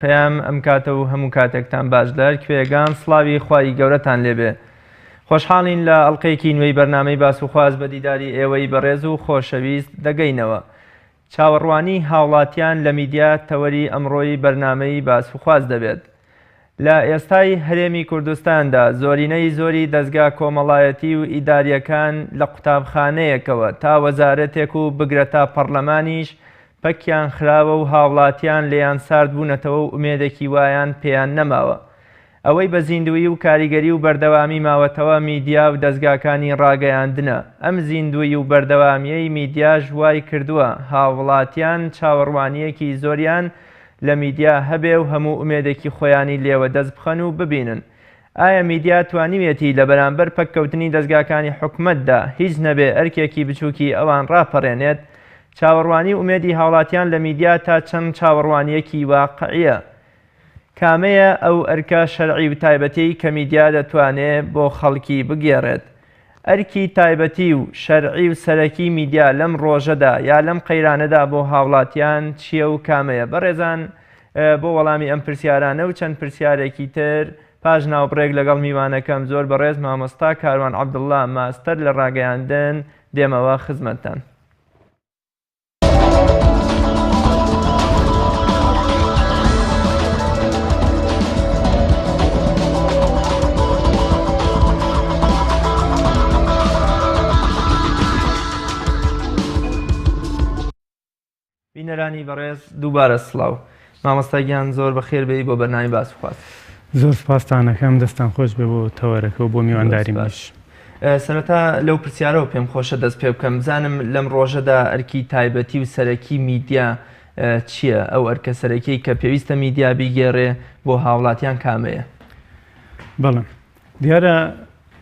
پەیام ئەم کاتە و هەموو کاتێکتان باش لەر کوێگان سڵاوی خوای گەورەتان لێبێ. خۆشحاڵین لە ئەڵقەیەکی نوێی بەرنامەی باس و خواز بە دیداری ئێوەی بەڕێز و خۆشەویست دەگەینەوە. چاوەڕوانی هاوڵاتیان لە میدیا تەوەری ئەمڕۆی بەرنامەی باس و خواز دەبێت. لە ئێستای هەرێمی کوردستاندا زۆرینەی زۆری دەستگا کۆمەڵایەتی و ئیداریەکان لە قوتابخانەیەکەوە تا وەزارەتێک و بگرەتە پەرلەمانیش پەکیان خراوە و هاوڵاتیان لێیان سارد بوونەتەوە و ئومێدێکی وایان پێیان نەماوە. ئەوەی بە زیندوی و کاریگەری و بەردەوامی ماوەتەوە میدیا و دەستگاکانی ڕاگەیاندنە. ئەم زیندوی و بەردەوامیەی میدیا ژوای کردووە هاوڵاتیان چاوەڕوانیەکی زۆریان لە میدیا هەبێ و هەموو ئومێدێکی خۆیانی لێوە دەست بخەن و ببینن. ئایا میدیا توانیوێتی لە بەرامبەر پەککەوتنی دەستگاکانی حکومەتدا هیچ نەبێ ئەرکێکی بچووکی ئەوان ڕاپەڕێنێت؟ چاوەڕوانی ئومێدی هاوڵاتیان لە میدیا تا چەند چاوەڕوانیەکی واقعیە؟ کامەیە ئەو ئەرکە شەرعی و تایبەتی کە میدیا دەتوانێت بۆ خەڵکی بگێڕێت؟ ئەرکی تایبەتی و شەرعی و سەرەکی میدیا لەم ڕۆژەدا یا لەم قەیرانەدا بۆ هاوڵاتیان چییە و کامەیە؟ بەڕێزان، بۆ وەڵامی ئەم پرسیارانە و چەند پرسیارێکی تر پاش ناوبڕێک لەگەڵ میوانەکەم زۆر بەڕێز مامۆستا کاروان عەبدوڵڵا ماستەر لە ڕاگەیاندن دێمەوە خزمەتتان. بینەرانی بەڕێز دووبارە سڵاو. مامۆستا گیان زۆر بەخێر بێی بۆ بەرنامەی باس و خواز. زۆر سپاستانەکەم، دەستان خۆش بێ بۆ تەوەرەکە و بۆ میوانداری باش. سەرەتا لەو پرسیارەوە پێم خۆشە دەست پێ بکەم، بزانم لەم ڕۆژەدا ئەرکی تایبەتی و سەرەکی میدیا چییە؟ ئەو ئەرکە سەرەکیی کە پێویستە میدیا بیگێڕێ بۆ هاوڵاتیان کامەیە؟ بەڵێ، دیارە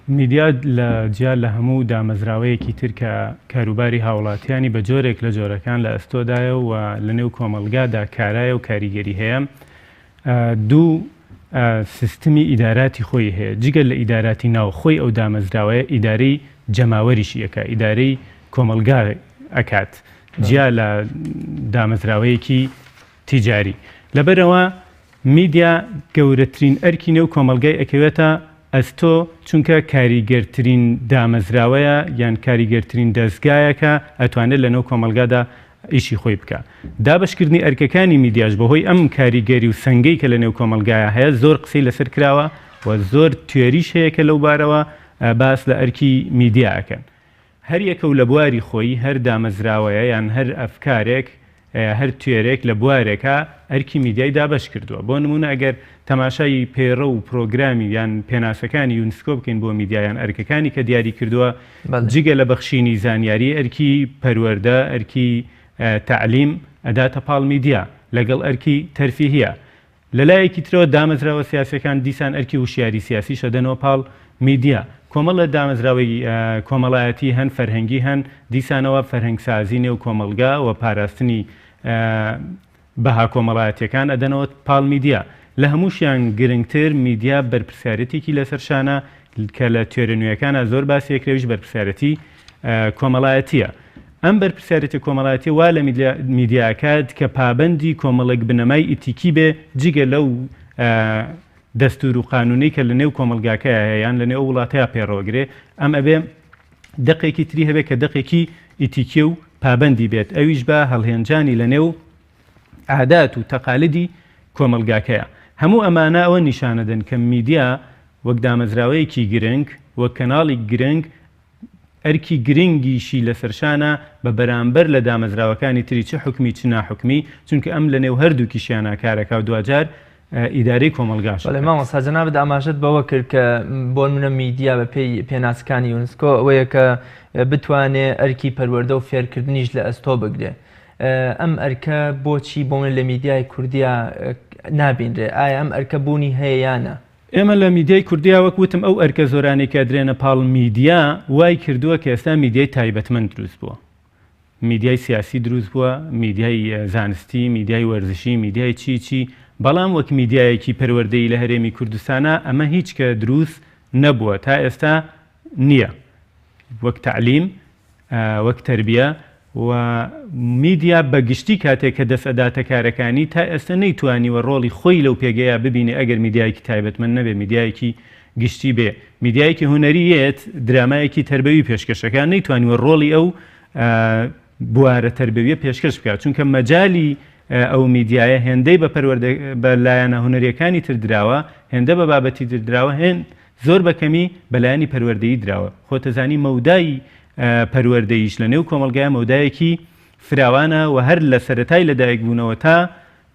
میدیا لە جیا لە هەموو دامەزراوەیەکی تر کە کاروباری هاوڵاتیانی بە جۆرێک لە جۆرەکان لە ئەستۆدایە و لە نێو کۆمەلگادا کارایە و کاریگەری هەیە. دوو سیستمی ئیداراتی خۆی هەیە. جگەل لە ئیداراتی ناوخۆی ئەو دامەزراوەیە ئیدارەی جەماوەریشی ئەکا، ئیدارەی کۆمەلگا ئەکات، جیا لە دامەزراوەیەکی تیجاری. لەبەرەوە میدیا گەورەترین ئەرکی نێو کۆمەلگای ئەکەوێتە ئەستۆ، چونکە کاریگەرترین دامەزراوەیە یان کاریگەرترین دەستگایەکە ئەتوانێت لە نێو کۆمەلگادا ئیشی خۆی بکە. دابشکردنی ئەرکەکانی میدیاش بەهۆی ئەم کاریگەری و سەنگەی کە لە نێو کۆمەلگایە هەیە زۆر قسەی لەسەر کراوە و زۆر توێریش هەیە کە لەو بارەوە باس لە ئەرکی میدیا ئەکەن. هەر یەکە و لە بواری خۆی هەر دامەزراوەیە یان هەر ئەفکارێک هەر توێرێک لە بوارێکە ئەرکی میدیای دابش کردووە. بۆ نمونە ئەگەر تەماشای پێڕە و پرۆگرامی یان پێناسەکانی یونسکۆ بکەین بۆ میدیایان ئەرکەکانی کە دیاری کردووە، جگە لە بەخشینی زانیاری ئەرکی پەروەردە، ئەرکی تعلیم ئەداتە پاڵ میدیا لەگەڵ ئەرکی تەرفیهیە. لەلایەکی ترەوە دامەزراوە سیاسەکان دیسان ئەرکی وشیاری سیاسی شەدەنەوە پاڵ میدیا. کۆمەڵە دامەزراوەی کۆمەڵایەتی هەن، فەرهەنگی هەن، دیسانەوە فەرهەنگسازی نێو کۆمەلگا و پاراستنی بەها کۆمەڵایەتیەکان ئەدەنەوە پاڵ میدیا. لە هەمووشیان گرنگتر میدیا بەرپرسیارەتێکی لەسەرشانە کە لە توێرە نوێیەکانە زۆر باسیەکرێویش بەرپرسیارەتی کۆمەڵایەتیە. ئەم بەرپرسیارەتی کۆمەڵایەتی وا لە میدیاکات کە پابەندی کۆمەڵێک بنەمای ئیتیکی بێ، جگە لەو دەستور و قانونی کە لە نێو کۆمەلگاکەیە هەیەیان لە نێو وڵاتەیە پێڕۆگرێ. ئەم ئەبێ دەقێکی تری هەبێت کە دەقێکی ئیتیکی و پابەندی بێت، ئەویش بە هەڵهێنجانی لە نێو عادات و تەقالدی کۆمەلگاکەیە. هەموو ئەمانە ئەوە نیشانەدەن کە میدیا وەک دامەزراوەیەکی گرنگ، وەک کەناڵی گرنگ، ئەرکی گرنگیشی لەسەرشانە بە بەرامبەر لە دامەزراوەکانی تری چه حکمی چ ناحکمی، چونکە ئەم لە نێو هەردووکیشیانە کارەکە و دوجار ئیدارەی کۆمەلگاش. بەڵێ مامۆستا جەنابەت ئاماژەت بەوە کرد کە بۆ منە میدیا بە پێی پێناسەکانی یونسکۆ ئەوەیە کە بتوانێت ئەرکی پەروەردە و فێرکردنیش لە ئەستۆ بگرێ. ئەم ئەرکە بۆچی بۆ من لە میدیای کوردیا نابینرێ؟ ئایا ئەم ئەرکە بوونی هەیە یانە؟ ئێمە لە میدیای کوردیا وەکوتم ئەو ئەرکە زۆرانەی کە درێنە پاڵ میدیا وای کردووە کە ئێستا میدیای تایبەتمەند دروست بووە. میدیای سیاسی دروست بووە، میدیای زانستی، میدیای وەرزشی، میدیای چی، بەڵام وەک میدیایەکی پەروەردەی لە هەرێمی کوردستانە ئەمە هیچ کە دروست نەبووە تا ئێستا نییە. وەک تعلیم، وەک تەربیە، و میدیا بەگشتی کاتێک کە دەست ئەداتە کارەکانی تا ئێستا نەیتوانیوە ڕۆڵی خۆی لەو پێگەیە ببینێ ئەگەر میدیایەکی تایبەتمەند نەبێ میدیایەکی گشتی بێ میدیایەکی هونەریەت درامایەکی تربەوی پێشکەشەکان نەیتوانیوە ڕۆڵی ئەو بوارە تربەویە پێشکەش بکات چونکە مەجای ئەو میدیایە هێندەی بە لایەنە هونەریەکانی تردراوە هێندە بە بابەتی تردراوە هێن زۆر بەکەمی بەلایانی پەروەردەیی دراوە خۆتەزانی مەودای پەروەردەییش لە نێو کۆمەلگای مەودایەکی فراوانە و هەر لە سەرەتای لەدایک بوونەوە تا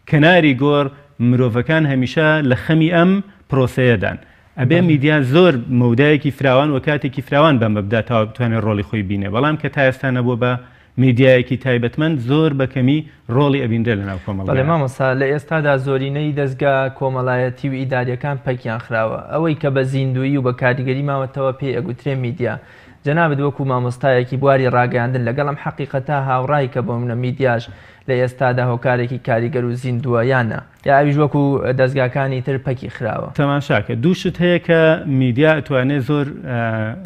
کەناری گۆڕ مرۆڤەکان هەمیشە لە خەمی ئەم پرۆسەیەدان ئەبێ میدیا زۆر مەودایەکی فراوان و کاتێکی فراوان بە مەبدا تا بتوانێت ڕۆڵی خۆی بینێ بەڵام کە تا ئێستا نەبووە بە میدیایەکی تایبەتمەند زۆر بەکەمی ڕۆڵی ئەبیندرێ لە ناو کۆمەڵگا. بەڵێ مامۆستا لە ئێستادا زۆرینەی دەستگا کۆمەڵایەتی و ئیداریەکان پەکیان خراوە ئەوەی کە بە زیندویی و بە کاریگەری ماوەتەوە پێی ئەگوترێ میدیا جەنابەت وەکو مامۆستایەکی بواری ڕاگەاندن لەگەڵ ئەم حەقیقەتە هاوڕای کە بۆ منە میدیاش لە ئێستادا هۆکارێکی کاریگەر و زیندووە یانە یا ئەویش وەکو دەستگاکانی تر پەکی خراوە. تەماشاکە دووشت هەیە کە میدیا ئەتوانێت زۆر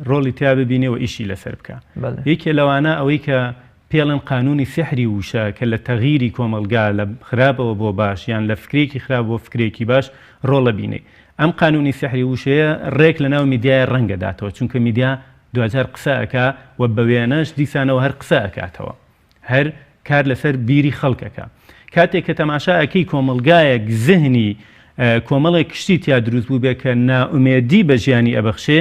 ڕۆڵی تیا ببینێ و ئیشی لەسەر بکە یەکێ لەوانە ئەوەی کە پێڵن قانونی سحری وشە کە لە تەغیری کۆمەلگا لە خراپەوە بۆ باش یان لە فکرێکی خراپ بۆ فکرێکی باش ڕۆڵە بینێ ئەم قانونی سحری وشەیە ڕێک لە ناو میدیای ڕەنگەداتەوە چونکە میدیا دوجار قسە ئەکا و بە وێنەش دیسانەوە هەر قسە ئەکاتەوە هەر کار لەسەر بیری خەڵکەکە کاتێک کە تەماشا ئەکەی کۆمەلگایەک زهنی کۆمەڵێک کشتی تیا دروست بوو بێ کە نائومێدی بە ژیانی ئەبەخشێ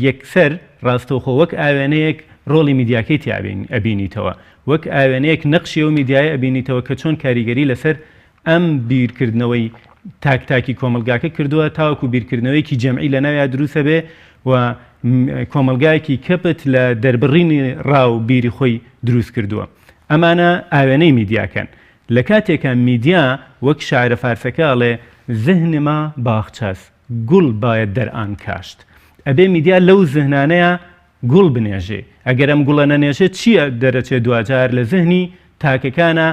یەکسەر ڕاستەوخۆ وەک ئاوێنەیەک ڕۆڵی میدیاکەی تیا ئەبینیتەوە وەک ئاوێنەیەک نەقشی و میدیای ئەبینیتەوە کە چۆن کاریگەری لەسەر ئەم بیرکردنەوەی تاکتاکی کۆمەلگاکە کردووە تاوەکو بیرکردنەوەیکی جەمعی لە ناویا دروستە بێ و کۆمەلگایەکی کەپت لە دەربڕینی ڕاو بیری خۆی دروست کردووە ئەمانە ئاوێنەی میدیاکەن لە کاتێکە میدیا وەک شاعرە فارسەکەڵێ زهنما باخچەس گوڵ باید دەرئان کاشت ئەبێ میدیا لەو زهنانەیە گوڵ بنێژێ ئەگەر ئەم گوڵە نەنێژێت چییە دەرەچێت دوجار لە زهنی تاکەکانە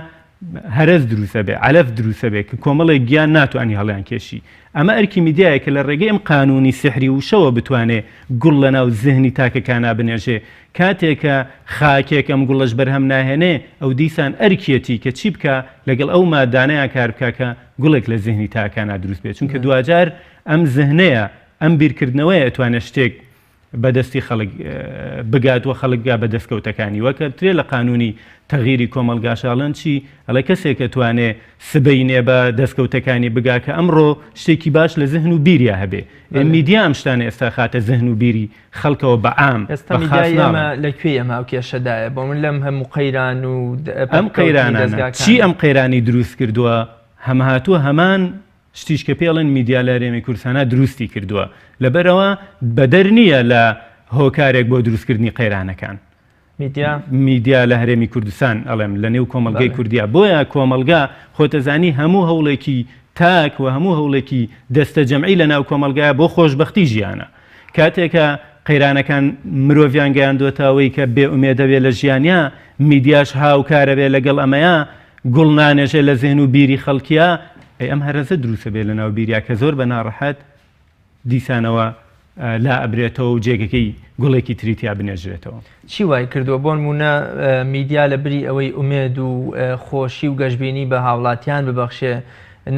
هەرز دروسە بێ علەف دروسە بێ کە کۆمەڵێک گیان ناتوانانی هەڵیان کێشی ئەمە ئەرکی میدیایە کە لە ڕێگەی ئەم قانونی سحری وشەوە بتوانێ گوڵ لە ناو زهنی تاکەکانە بنێژێ کاتێکە خاکێک ئەم گوڵەش بەرهەم ناهێنێ ئەو دیسان ئەرکێتی کە چی بکە لەگەڵ ئەو مادانەیە کار بکە کە گوڵێک لە زهنی تاکانە دروست بێت چونکە دوجار ئەم زهنەیە ئەم بیرکردنەوەی ئەتوانێت شتێک بەدەستی خەڵک بگاتوە خەڵکگا بە دەستکەوتەکانی وەکە ترێ لە قانونی تەغیری کۆمەلگاشاڵەن چی ئەڵێ کەسێک توانێ سبەینێ بە دەستکەوتەکانی بگا کە ئەمڕۆ شتێکی باش لە زهن و بیریا هەبێ میدیا ئەم شتانە ئێستا خاتە زهن و بیری خەڵکەوە بەعام ئێستا میدیامە لەکوێ ئەمە ئەو کێشەدایە بۆ من لەم هەموو قەیران و ئەم قەیرانانە چی ئەم قەیرانی دروست کردووە هەمهاتووە هەمان شتیش کە پێڵن میدیا لە هەرێمی کوردستانە دروستی کردووە لەبەرەوە بەدەر نییە لە هۆکارێک بۆ دروستکردنی قەیرانەکان میدیا لە هەرێمی کوردستان ئەڵێم لە نێو کۆمەلگای کوردیا بۆیە کۆمەلگا خۆتەزانی هەموو هەوڵێکی تاک و هەموو هەوڵێکی دەستە جەمعی لە ناو کۆمەلگایە بۆ خۆشبەختی ژیانە کاتێکە قەیرانەکان مرۆڤیان گەیاندوێتەوەی کە بێ ئومێدە بێ لە ژیانیا میدیاش هاوکارە بێ لەگەڵ ئەمەیە گوڵ نانێژێ لە زێن و بیری خەڵکیە ئەم هەرەزە دروستە بێ لە ناو بیریا کە زۆر بە ناڕەحەت دیسانەوە لا ئەبرێتەوە و جێگەکەی گوڵێکی تریتیا بنێژرێتەوە چی وای کردووە بۆ نمونە میدیا لە بری ئەوەی ئومێد و خۆشی و گەشتبینی بە هاوڵاتیان ببەخشێ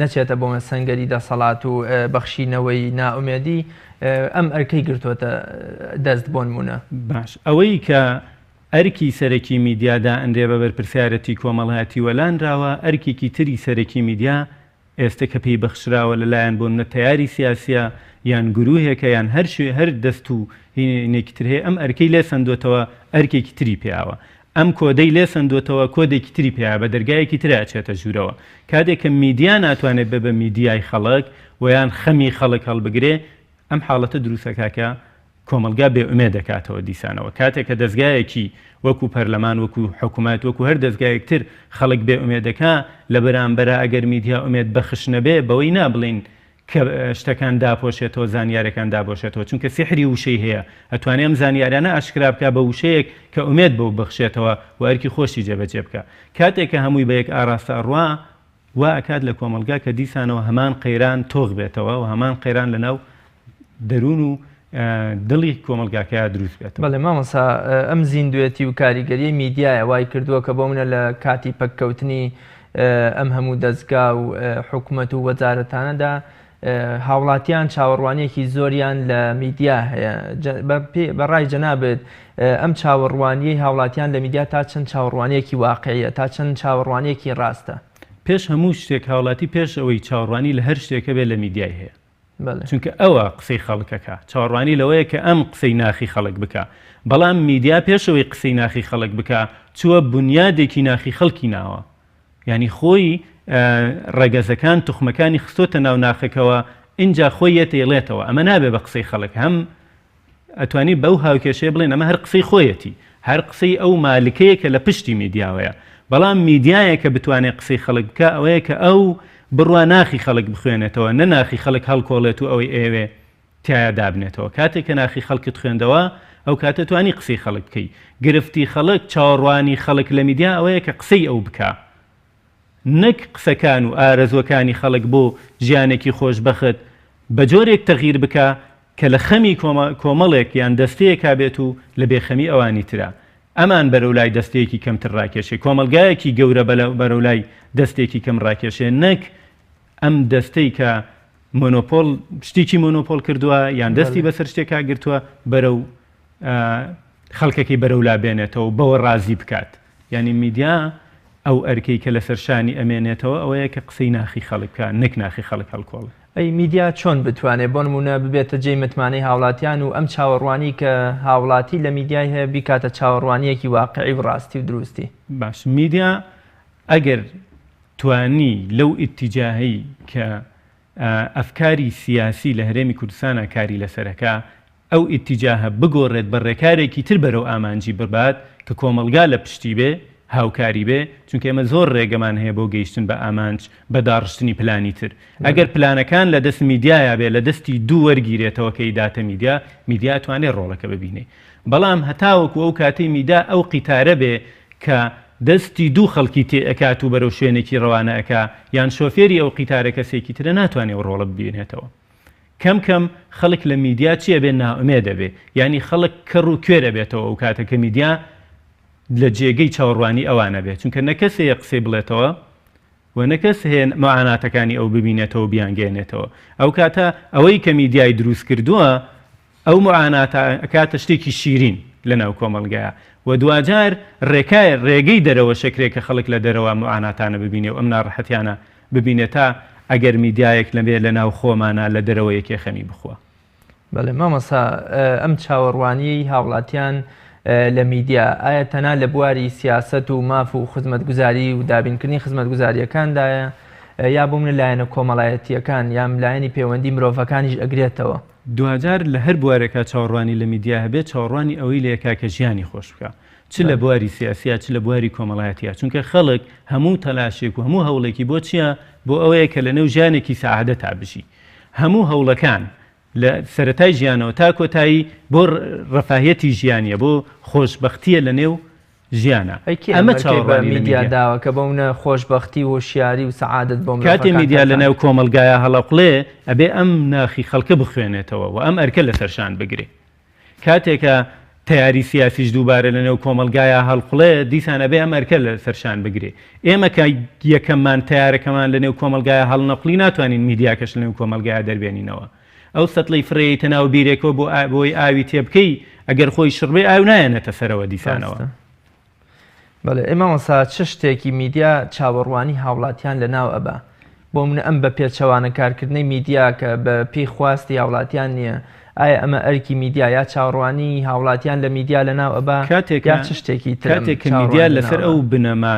نەچێتە بۆ سەنگەری دەسەڵات و بەخشینەوەی نائومێدی ئەم ئەرکەی گرتووەتە دەست بۆ نمونە باش ئەوەی کە ئەرکی سەرەکی میدیادا ئەندێ بە بەرپرسیارەتی کۆمەڵایەتی وەلانراوە ئەرکێکی تری سەرەکی میدیا ئێستا کە پێی بەخشراوە لەلایەن بۆ منە تەیاری سیاسیە یان گروهێکە یان هەر دەست و هینێکتر هەیە ئەم ئەرکەی لێ سندوێتەوە ئەرکێکی تری پێیاوە ئەم کۆدەی لێ سندوێتەوە کۆدێکی تری پێیا بە دەرگایەکی ترە ئەچێتە ژوورەوە کاتێک کە میدیا ناتوانێت بە میدیای خەڵک و یان خەمی خەڵک هەڵبگرێ ئەم حاڵەتە دروستەکە کۆمەلگا بێ ئومێ دەکاتەوە دیسانەوە کاتێک کە دەستگایەکی وەکو پەرلەمان وەکو حکوومەت وەکو هەر دەستگایەکتر خەڵک بێ ئومێدەکە لە بەرامبەرە ئەگەر میدیا ئومێد بەخش نەبێ بەوەی نابڵین کە شتەکان داپۆشێتەوە زانیارەکان دابۆشێتەوە چونکە سحری وشەی هەیە ئەتوانێ ئەم زانیارانە ئاشکرا بکە بە وشەیەک کە ئومێد بەو بەخشێتەوە و ئەرکی خۆشی جێبەجێ بکە کاتێک کە هەمووی بە یەک ئاراستە ئەڕوا وا ئەکات لە کۆمەلگا کە دیسانەوە هەمان قەیران تۆغ بێتەوە و هەمان قەیران لەناو دەروون و دڵی کۆمەلگاکەیە دروست بێت. بەڵێ مامەسا ئەم زیندوێتی و کاریگەریە میدیایە وای کردووە کە بۆ منە لە کاتی پەککەوتنی ئەم هەموو دەستگا و حکوومەت و وەزارەتانەدا هاوڵاتیان چاوەڕوانیەکی زۆریان لە میدیا هەیە. بەڕای جەنابێت ئەم چاوەڕوانیەی هاوڵاتیان لە میدیا تا چەند چاوەڕوانیەکی واقعیە، تا چەند چاوەڕوانیەکی ڕاستە؟ پێش هەموو شتێک هاوڵاتی پێش ئەوەی چاوەڕوانی لە هەر شتێکە بێت لە میدیای هەیە، چونکە ئەوە قسەی خەڵکەکە. چاوەڕوانی لەوەیە کە ئەم قسەی ناخی خەڵک بکە، بەڵام میدیا پێشەوەی قسەی ناخی خەڵک بکە چووە بنیادێکی ناخی خەڵکی ناوە، یعنی خۆی ڕێگەزەکان توخمەکانی خستۆتە ناو ناخەکەوە، اینجا خۆی یەتێڵێتەوە. ئەمە نابێ بە قسەی خەڵک، هەم ئەتوانی بەو هاوکێشەیە بڵێن ئەمە هەر قسەی خۆیەتی، هەر قسەی ئەو مالکەیە کە لە پشتی میدیاوەیە. بەڵام میدیایە کە بتوانێت قسەی خەڵک بکە ئەوەیە کە ئەو بڕوا ناخی خەڵک بخوێنێتەوە، نەناخی خەڵک هەڵکۆڵێت و ئەوەی ئێوێ تایە دابنێتەوە. کاتێک کە ناخی خەڵکت خوێندەوە ئەو کاتە توانی قسەی خەڵک بکەی. گرفتی خەڵک چاوەڕوانی خەڵک لە میدیا ئەوەیە کە قسەی ئەو بکە، نەک قسەکان و ئارەزوەکانی خەڵک بۆ ژیانێکی خۆشبەخت بە جۆرێک تەغیر بکە کە لە خەمی کۆمەڵێک یان دەستەیەکا بێت و لە بێخەمی ئەوانی ترە. ئەمان بەرەولای دەستەیەکی کەمتر ڕاکێشێ، کۆمەلگایەکی گەورە بەرەولای دەستێکی کەم ڕاکێشێ، نەک ئەم دەستەی کە مۆنۆپۆل شتێکی مۆنۆپۆل کردووە یان دەستی بەسەر شتێکا گرتووە بەرەو خەڵکەکەی بەرەولا بێنێتەوە بەوە ڕازی بکات. یعنی میدیا ئەو ئەرکەی کە لە سەرشانی ئەمێنێتەوە ئەوەیە کە قسەی ناخی خەڵکە، نەک ناخی خەڵک هەڵکۆڵ. ئەی میدیا چۆن بتوانێت بۆ نمونە ببێتە جێی متمانەی هاوڵاتیان و ئەم چاوەڕوانی کە هاوڵاتی لە میدیای هەیە بیکاتە چاوەڕوانیەکی واقعی و ڕاستی و دروستی؟ باش، میدیا ئەگەر توانی لەو ئیتیجاهی کە ئەفکاری سیاسی لە هەرێمی کوردستانە کاری لەسەرەکە، ئەو ئیتیجاهە بگۆڕێت بە ڕێکارێکی تر بەرەو ئامانجی ببات کە کۆمەلگا لە پشتی بێ، هاوکاری بێ، چونکە ئێمە زۆر ڕێگەمان هەیە بۆ گەیشتن بە ئامانج بە داڕشتنی پلانی تر. ئەگەر پلانەکان لە دەست میدیایە بێ، لە دەستی دوو وەرگیرێتەوە کەی داتە میدیا توانێت ڕۆڵەکە ببینێ. بەڵام هەتاوەکو ئەو کاتەی میدیا ئەو قیتارە بێ کە دەستی دوو خەڵکی تێئەکات و بەرەو شوێنێکی ڕەوانەکە یان شۆفێری ئەو قیتارە کەسێکی ترە ناتوانێت ڕۆڵە ببینێتەوە. کەم کەم خەڵک لە میدیا چیە بێ؟ ناومێ دەبێ، ینی خەڵک کەڕ و کوێرە بێتەوە ئەو کاتەکە میدیا لە جێگەی چاوەڕوانی ئەوانە بێت، چونکە نەکەسەیە قسەی بڵێتەوە و نەکەس هەیە معاناتەکانی ئەو ببینێتەوە بیانگەێنێتەوە. ئەو کاتە ئەوەی کە میدیای دروست کردووە ئەو معاناتە کاتە شتێکی شیرین لە ناو کۆمەلگایە و دوجار ڕێگەی دەرەوە شەکرێکە خەڵک لە دەرەوە معاناتانە ببینێ و ئەم ناڕەحەتیانە ببینێتە ئەگەر میدیایەک لەبێ لە ناو خۆمانە لە دەرەوە یەکێ خەمی بخوە. بەڵێ مامەسا ئەم چاوەڕوانی هاوڵاتیان لە میدیا ئایا تەنها لە بواری سیاست و ماف و خزمەتگوزاری و دابینکردنی خزمەتگوزاریەکاندایە یا بۆ منە لایەنە کۆمەڵایەتیەکان یان لایەنی پەیوەندی مرۆڤەکانیش ئەگرێتەوە؟ دوجار لە هەر بوارێکە چاوەڕوانی لە میدیا هەبێت چاوەڕوانی ئەوەی لە یەکا کە ژیانی خۆش بکە، چ لە بواری سیاسیە چ لە بواری کۆمەڵایەتیە، چونکە خەڵک هەموو تەلاشێک و هەموو هەوڵێکی بۆ چییە؟ بۆ ئەوەیە کە لە نێو ژیانێکی سەعادەت تا بژی. هەموو هەوڵەکان لە سەرەتای ژیانەوە تا کۆتایی بۆ ڕەفاهێتی ژیانیە، بۆ خۆشبەختیە لە نێو ژیانە. ئەمە چاوەڕوانی میدیا داوە کە بەونە خۆشبەختی و شیاری و سەعادەت بۆ کاتێ میدیا لە نێو کۆمەلگایە هەڵەقڵێ ئەبێ ئەم ناخی خەڵکە بخوێنێتەوە و ئەم ئەرکە لە سەرشان بگرێ. کاتێکە تیاری سیاسیش دووبارە لە نێو کۆمەلگایە هەڵقڵێ دیسانە بێ ئەم ئەرکە لە سەرشان بگرێ. ئێمە کە یەکەممان تیارەکەمان لە نێو کۆمەلگایە هەڵنەقلی ناتوانین میدیاکەش لە نێو کۆمەلگایە دەربێنینەوە. ئەو سەتڵی فرەیەتە ناو بیرێکەوە بۆی ئاوی تێبکەی ئەگەر خۆی شڕبێ ئاو نایەنێتە سەرەوە دیسانەوە. بەڵێ ئێمە مەسا چ شتێکی میدیا چاوەڕوانی هاوڵاتیان لە ناو ئەبا؟ بۆ منە ئەم بە پێچەوانە کارکردنی میدیا کە بە پێی خواستی هاوڵاتیان نییە، ئایا ئەمە ئەرکی میدیا یا چاوەڕوانی هاوڵاتیان لە میدیا لە ناو ئەبا یا چ شتێکی تر؟ کاتێک میدیا لەسەر ئەو بنەما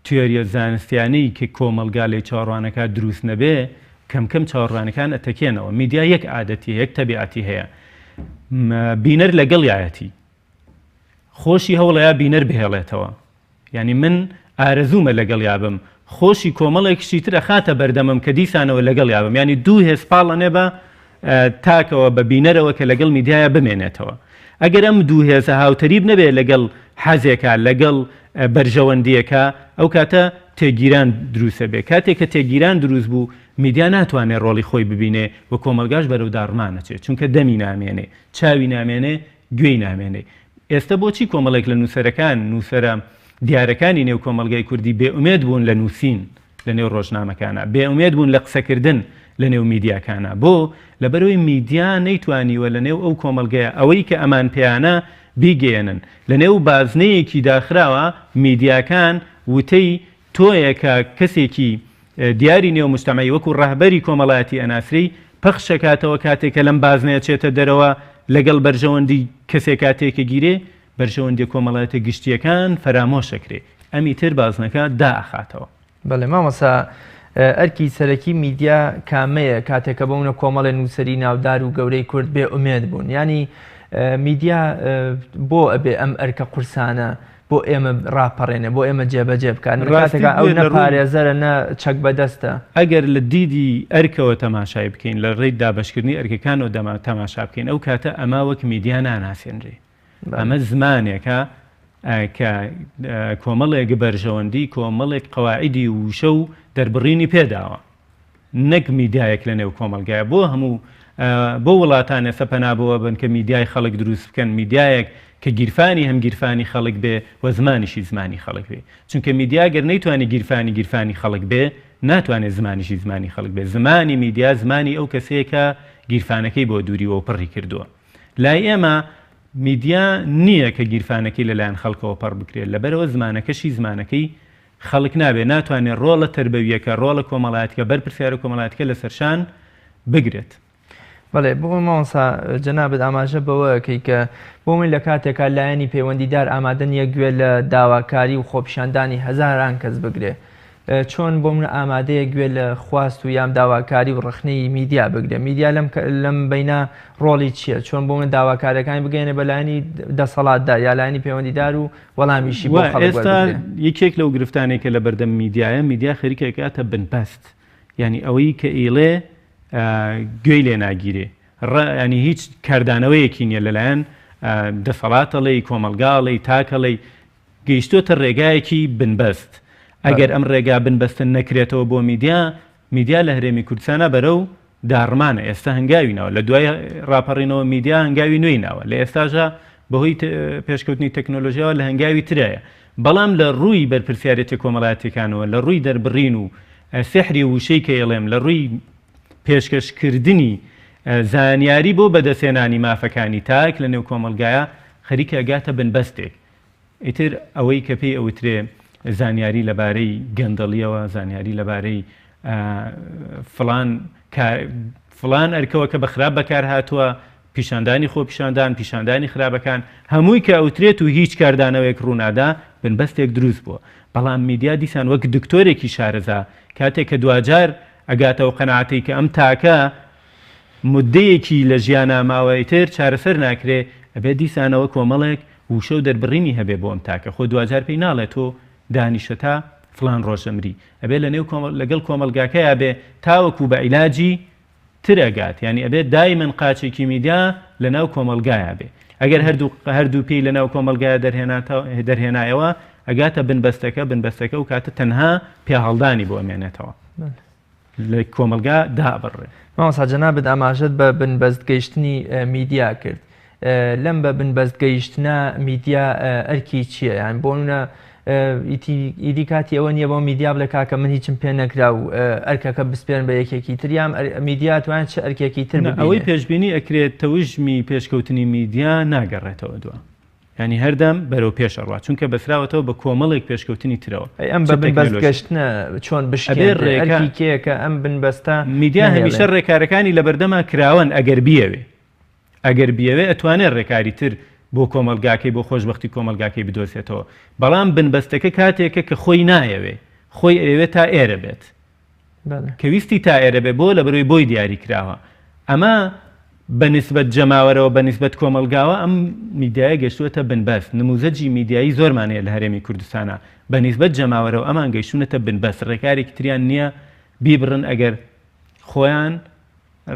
تیۆریە زانستیانەی کە کۆمەلگا لێ چاوەڕوانەکە دروست نەبێ کەم کەم چاوەڕوانەکان ئەتەکێنەوە. میدیا یەک عادەتی یەک تەبیعەتی هەیە، بینەر لەگەڵ یایەتی خۆشی هەوڵەیە بینەر بهێڵێتەوە، یعنی من ئارەزومە لەگەڵ یابم، خۆشی کۆمەڵێکشی ترە خاتە بەردەمم کە دیسانەوە لەگەڵ یابم، ینی دوو هێزپاڵەنێ بە تاکەوە بە بینەرەوە کە لەگەڵ میدیایە بمێنێتەوە. ئەگەر ئەم دوو هێزە هاوتەریب نەبێ لەگەڵ حەزێکە لەگەڵ بەرژەوەندیەکە ئەو کاتە تێگیران دروستە بێ. کاتێک کە تێگیران دروست بوو میدیا ناتوانێت ڕۆڵی خۆی ببینێ و کۆمەلگاش بەرەو داڕمانەچێت چونکە دەمی نامێنێ چاوی نامێنێ گوێی نامێنێ. ئێستا بۆچی کۆمەڵێک لە نووسەرەکان نووسەرە دیارەکانی نێو کۆمەلگای کوردی بێئومێد بوون لە نووسین لە نێو ڕۆژنامەکانە، بێئومێد بوون لە قسەکردن لە نێو میدیاکانە. بۆ لەبەرەوەی میدیا نەیتوانیوە لە نێو ئەو کۆمەلگایە ئەوەی کە ئەمان پێیانە بیگەێنن. لە نێو بازنەیەکی داخراوە میدیاکان وتەی تۆیەکە کەسێکی دیاری نێو مجتەمەعی وەکو ڕەهبەری کۆمەڵایەتی ئەناسری پەخشەکاتەوە کاتێکە لەم بازنەیە چێتە دەرەوە لەگەڵ بەرژەوەندی کەسێک کاتێکە گیرێ بەرژەوەندی کۆمەڵایەتە گشتیەکان فەرامۆشەکرێ ئەمی تر بازنەکە داخاتەوە. بەڵێ مامۆستا ئەرکی سەرەکی میدیا کامەیە کاتێکە بەونە کۆمەڵی نووسری ناودار و گەورەی کورد بێ ئومێد بوون، ینی میدیا بۆ ئەبێ ئەم ئەرکە قورسانە بۆ ئێمە ڕاپەڕێنێ بۆ ئێمە جێبەجێ بکات کاتێکە ئەو نەپارێزەرە نە چەک بەدەستە. ئەگەر لە دیدی ئەرکەوە تەماشای بکەین لە ڕێی دابەشکردنی ئەرکەکانەوە تەماشا بکەین ئەو کاتە ئەما وەک میدیا ناناسێنرێ. ئەمە زمانێکە کە کۆمەڵێک بەرژەوەندی کۆمەڵێک قەواعیدی وشە و دەربڕینی پێداوە نەک میدیایەک لە نێو کۆمەلگایە. بۆ هەموو بۆ وڵاتان ئێستا پەنابەوە بن کە میدیای خەڵک دروست بکەن، میدیایەک کە گیرفانی هەم گیرفانی خەڵک بێ و زمانیشی زمانی خەڵک بێ، چونکە میدیا گەر نەیتوانێت گیرفانی خەڵک بێ ناتوانێت زمانیشی زمانی خەڵک بێ. زمانی میدیا زمانی ئەو کەسەیەکە گیرفانەکەی بۆ دووریەوە پڕی کردووە. لای ئێمە میدیا نییە کە گیرفانەکەی لەلایەن خەڵکەوە پڕ بکرێت، لەبەرەوە زمانەکەشی زمانەکەی خەڵک نابێ، ناتوانێت ڕۆڵە تربەویەکە ڕۆڵە کۆمەڵایەتیەکە بەرپرسیارە کۆمەڵایەتیەکە لە سەرشان بگرێت. بەڵێ بۆ مامۆستا جەنابەت ئاماژە بەوەکەی کە بۆ من لە کاتێکا لایەنی پەیوەندیدار ئامادە نیە گوێ لە داواکاری و خۆپیشاندانی هەزاران کەس بگرێ، چۆن بۆ من ئامادەیە گوێ لە خواست و یام داواکاری و ڕخنەی میدیا بگرێ؟ میدیا لەم بەینا ڕۆڵی چییە؟ چۆن بۆ من داواکارەکانی بگەێنێ بە لایەنی دەسەڵاتدار یا لایەنی پەیوەندیدار و وەڵامیشی بۆ خەڵک وەربگرێ؟ ئێستا یەکێک لەو گرفتانێکە لە بەردەم میدیایە میدیا خەریکێکاتە بنبەست، یعنی ئەوەی کە ئیڵێ گوێی لێ ناگیرێ، ینی هیچ کاردانەوەیەکی نییە لەلایەن دەسەڵاتەڵی کۆمەلگاڵی تاکەڵی گەیشتۆتە ڕێگایەکی بنبەست. ئەگەر ئەم ڕێگا بنبەستن نەکرێتەوە بۆ میدیا لە هەرێمی کوردستانە بەرەو داڕمانە. ئێستا هەنگاوی ناوە لە دوای ڕاپەڕینەوە میدیا هەنگاوی نوێی ناوە، لە ئێستاژە بەهۆی پێشکەوتنی تەکنۆلۆژیاوە لە هەنگاوی ترایە. بەڵام لە ڕووی بەرپرسیارەتی کۆمەڵایەتیەکانەوە لە ڕووی دەربڕین و سحری وشەی کە ئێڵێم لە ڕووی پێشکەشکردنی زانیاری بۆ بەدەستێنانی مافەکانی تاک لە نێو کۆمەلگایە خەریکە گاتە بنبەستێک. ئیتر ئەوەی کە پێی ئەوترێ زانیاری لەبارەی گەندەڵیەوە، زانیاری لەبارەی فلان ئەرکەوە کە بەخراپ بەکار هاتووە، پیشاندانی پیشاندانی خراپەکان هەمووی کە ئەوترێت و هیچ کاردانەوەیەک ڕوونادا بنبەستێک دروست بووە. بەڵام میدیا دیسان وەک دکتۆرێکی شارەزا کاتێک کە دوجار ئەگاتەوە قەناعەتی کە ئەم تاکە مدەیەکی لە ژیانە ماوەیتر چارەسەر ناکرێ، ئەبێ دیسانەوە کۆمەڵێک وشە و دەربڕینی هەبێ بۆ ئەم تاکە. خۆ دوجار پێی ناڵێت تۆ دانیشە تا فلان ڕۆژەمری، ئەبێ لەگەڵ کۆمەلگاکەیە بێ تاوەکو بە عیلاجی ترەگات، ینی ئەبێ دایمەن قاچێکی میدیا لە ناو کۆمەلگایە بێ. ئەگەر هەردوو پێی لە ناو کۆمەلگایە دەرهێنایەوە ئەگاتە بنبەستەکە و کاتە تەنها پێ هەڵدانی بۆ ئەمێنێتەوە لە کۆمەلگا دابڕێ. مامۆستا جەنابەت ئاماژەت بە بنبەست گەیشتنی میدیا کرد. لەم بە بنبەست گەیشتنە میدیا ئەرکی چییە؟ یان بۆ نمونە ئیدی کاتی ئەوە نییە بۆ میدیا بڵێ کاکە من هیچم پێ نەکرا و ئەرکەکە بسپێن بە یەکێکی تر، یان میدیا توانێت چ ئەرکێکی تر ببینێت؟ ئەوەی پێشبینی ئەکرێت تەوژمی پێشکەوتنی میدیا ناگەڕێتەوە دووە، ینی هەردەم بەرەو پێشەڕوا، چونکە بەسراوەتەوە بە کۆمەڵێک پێشکەوتنی ترەوە. ئەم بە بنبەست گەشتنە چۆن بشکێنێت ئەرکی کێکە ئەم بنبەستە؟ میدیا هەمیشە ڕێکارەکانی لە بەردەما کراون ئەگەر بیەوێ ئەتوانێت ڕێکاری تر بۆ کۆمەلگاکەی بۆ خۆشببختی کۆمەلگاکەی بدۆزێتەوە. بەڵام بنبەستەکە کاتێکە کە خۆی نایەوێ، خۆی ئەوێت تا ئێرە بێت، کەویستی تا ئێرە بێ بۆ لە بەرەوەی بۆی دیاری کراوە. ئەمە بەنسبەت جەماوەرەوە بەنسبەت کۆمەلگاوە ئەم میدیایە گەشتووەتە بنبەست. نموزەجی میدیایی زۆرمانەیە لە هەرێمی کوردستانە، بەنسبەت جەماوەرەوە ئەمان گەیشتونەتە بنبەست. ڕێکارێکی تریان نییە بیبڕن ئەگەر خۆیان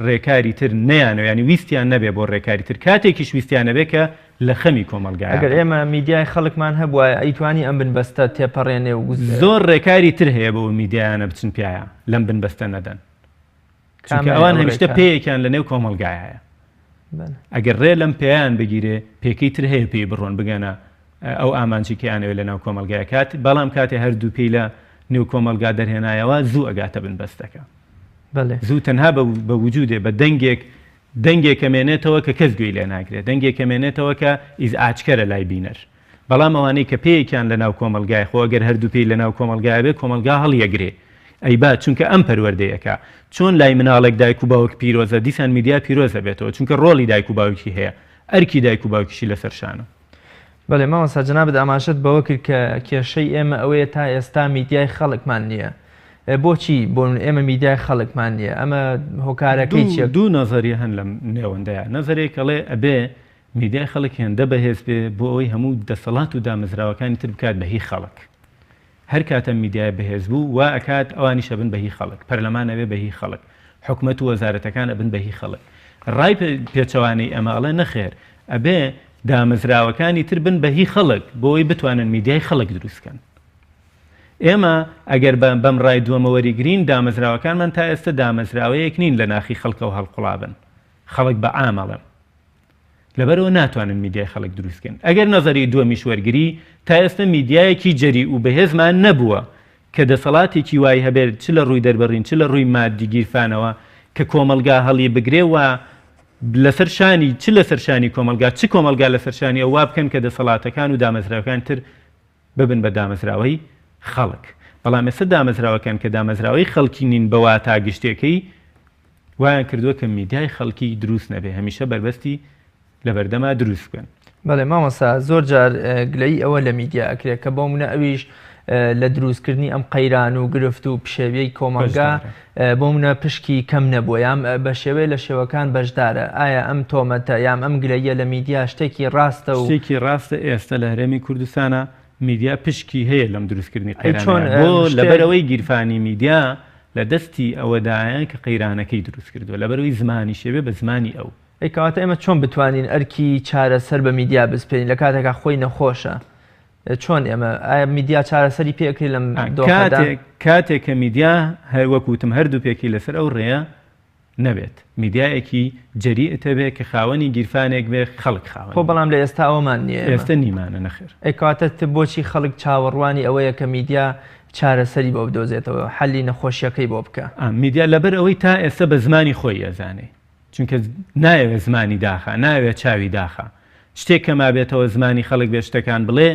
ڕێکاری تر نەیانەوە، ینی ویستیان نەبێ بۆ ڕێکاری تر، کاتێکیش ویستیان نەبێ کە لە خەمی کۆمەلگایە. ئەگەر ئێمە میدیای خەڵکمان هەبووە ئەیتوانی ئەم بنبەستە تێپەڕێنێ و زۆر ڕێکاری تر هەیە بۆ میدیایانە بچن پیایە لەم بنبەستە نەدەن. چونکە ئەوان هەمیشتە پێیەکیان لە نێو کۆمەڵگایە ئەگەر ڕێ لەم پێیان بگیرێ پێکەی تر هەیە پێی بڕۆن بگەنە ئەو ئامانجی کەیانەوێت لە ناو کۆمەلگای کات بەڵام کاتێ هەردوو پێی لە نێو کۆمەلگا دەرهێنایەوە زوو ئەگاتە بن بەستەکە زوو تەنها بە وجودێ بە دەنگێک کەمێنێتەوە کە کەس گوێی لێ ناگرێت دەنگێک کەمێنێتەوە کە ئیزعاجکەرە لای بینەر بەڵام ئەوانەی کە پێیەکیان لە ناو کۆمەلگای خۆ ئەگەر هەردوو پێی لە ناو کۆمەلگای بێ کۆمەلگا هەڵیەگرێ ئەی با چونکە ئەم پەروەردەیەکە چۆن لای مناڵێک دایک و باوک پیرۆزە دیسان میدیا پیرۆزە بێتەوە چونکە ڕۆڵی دایک و باوکی هەیە ئەرکی دایک و باوکیشی لەسەر شانە بەڵێ مامۆستا جەنابەت ئاماژەت بەوە کرد کە کێشەی ئێمە ئەوەیە تا ئێستا میدیای خەڵکمان نییە بۆچی بۆ ئێمە میدیای خەڵکمان نییە ئەمە هۆکارەکەی چیە دوو نەزەریە هەن لەم نێوەندەیە نەزەرێک کەڵێ ئەبێ میدیای خەڵک هێندە بەهێز بێ بۆ ئەوەی هەموو دەسەڵات و دامەزراوەکانی تر بکات بەهی خەڵک هەر کاتە میدیای بەهێز بوو وا ئەکات ئەوانیشە بن بەهی خەڵک پەرلەمان ئەبێ بەهی خەڵک حکومەت و وەزارەتەکان ئەبن بەهی خەڵک ڕای پێچەوانەی ئەماڵە نەخێر ئەبێ دامەزراوەکانی تر بن بەهی خەڵک بۆی بتوانن میدیای خەڵک دروستکەن ئێمە ئەگەر بەم ڕای دووەمەوەریگرین دامەزراوەکانمان تا ئێستا دامەزراوەیەک نین لە ناخی خەڵکە و هەڵقوڵابن خەڵک بە ئامەڵن لەبەرەوە ناتوانن میدیای خەڵک دروستکەن ئەگەر نەزەری دووەمیش وەرگری تا ئێستا میدیایەکی جەری و بەهێزمان نەبووە کە دەسەڵاتێکی وای هەبێت چ لە ڕووی دەربڕین چ لە ڕووی مادی گیرفانەوە کە کۆمەلگا هەڵی بگرێ و لەسەر شانی چ لەسەر شانی کۆمەلگا چ کۆمەلگا لەسەر شانی ئەووا بکەن کە دەسەڵاتەکان و دامەزراوەکان تر ببن بە دامەزراوەی خەڵک بەڵام ئێستا دامەزراوەکان کە دامەزراوەی خەڵکی نین بەوا تا گشتێکەی وایان کردووە کە میدیای خەڵکی دروست نەبێ هەمیشە بربەستی لە بەردەما دروست بکەن بەڵێ مامۆستا زۆر جار گلەی ئەوە لە میدیا ئەکرێت کە بۆ منە ئەویش لە دروستکردنی ئەم قەیران و گرفت و پشێویەی کۆمەلگا بۆ منە پشکی کەم نەبووە یام بە شێوەیە لە شێوەکان بەشدارە ئایا ئەم تۆمەتە یام ئەم گلەیە لە میدیا شتێکی ڕاستە و شتێکی ڕاستە ئێستا لە هەرێمی کوردستانە میدیا پشکی هەیە لەم دروستکردنی قەیران بۆ لەبەرەوەی گیرفانی میدیا لە دەستی ئەوەدایە کە قەیرانەکەی دروست کردووە لەبەرەوەی زمانی شێوێ بە زمانی ئەو ئەیکەواتە ئێمە چۆن بتوانین ئەرکی چارەسەر بە میدیا بسپێنین لە کاتێکا خۆی نەخۆشە چۆن ئێمە ئایا میدیا چارەسەری پێکری لەم کاتێک کە میدیا هەروەکوتم هەردوو پێکی لەسەر ئەو ڕێە نەبێت میدیایەکی جەریئتە بێ کە خاوەنی گیرفانێک بێ خەڵک خاوەن خۆ بەڵام لە ئێستا ئەومان نییە ئێستا نیمانە نەخێر ئەیکەواتە بۆچی خەڵک چاوەڕوانی ئەوەیە کە میدیا چارەسەری بۆ بدۆزێتەوە حەلی نەخۆشیەکەی بۆ بکە میدیا لەبەر ئەوەی تا ئێستا بە زمانی خۆی ئەزانێ چونکە نایەوێت زمانی داخە ناوێت چاوی داخە شتێک کە ما بێتەوە زمانی خەڵک بێ شتەکان بڵێ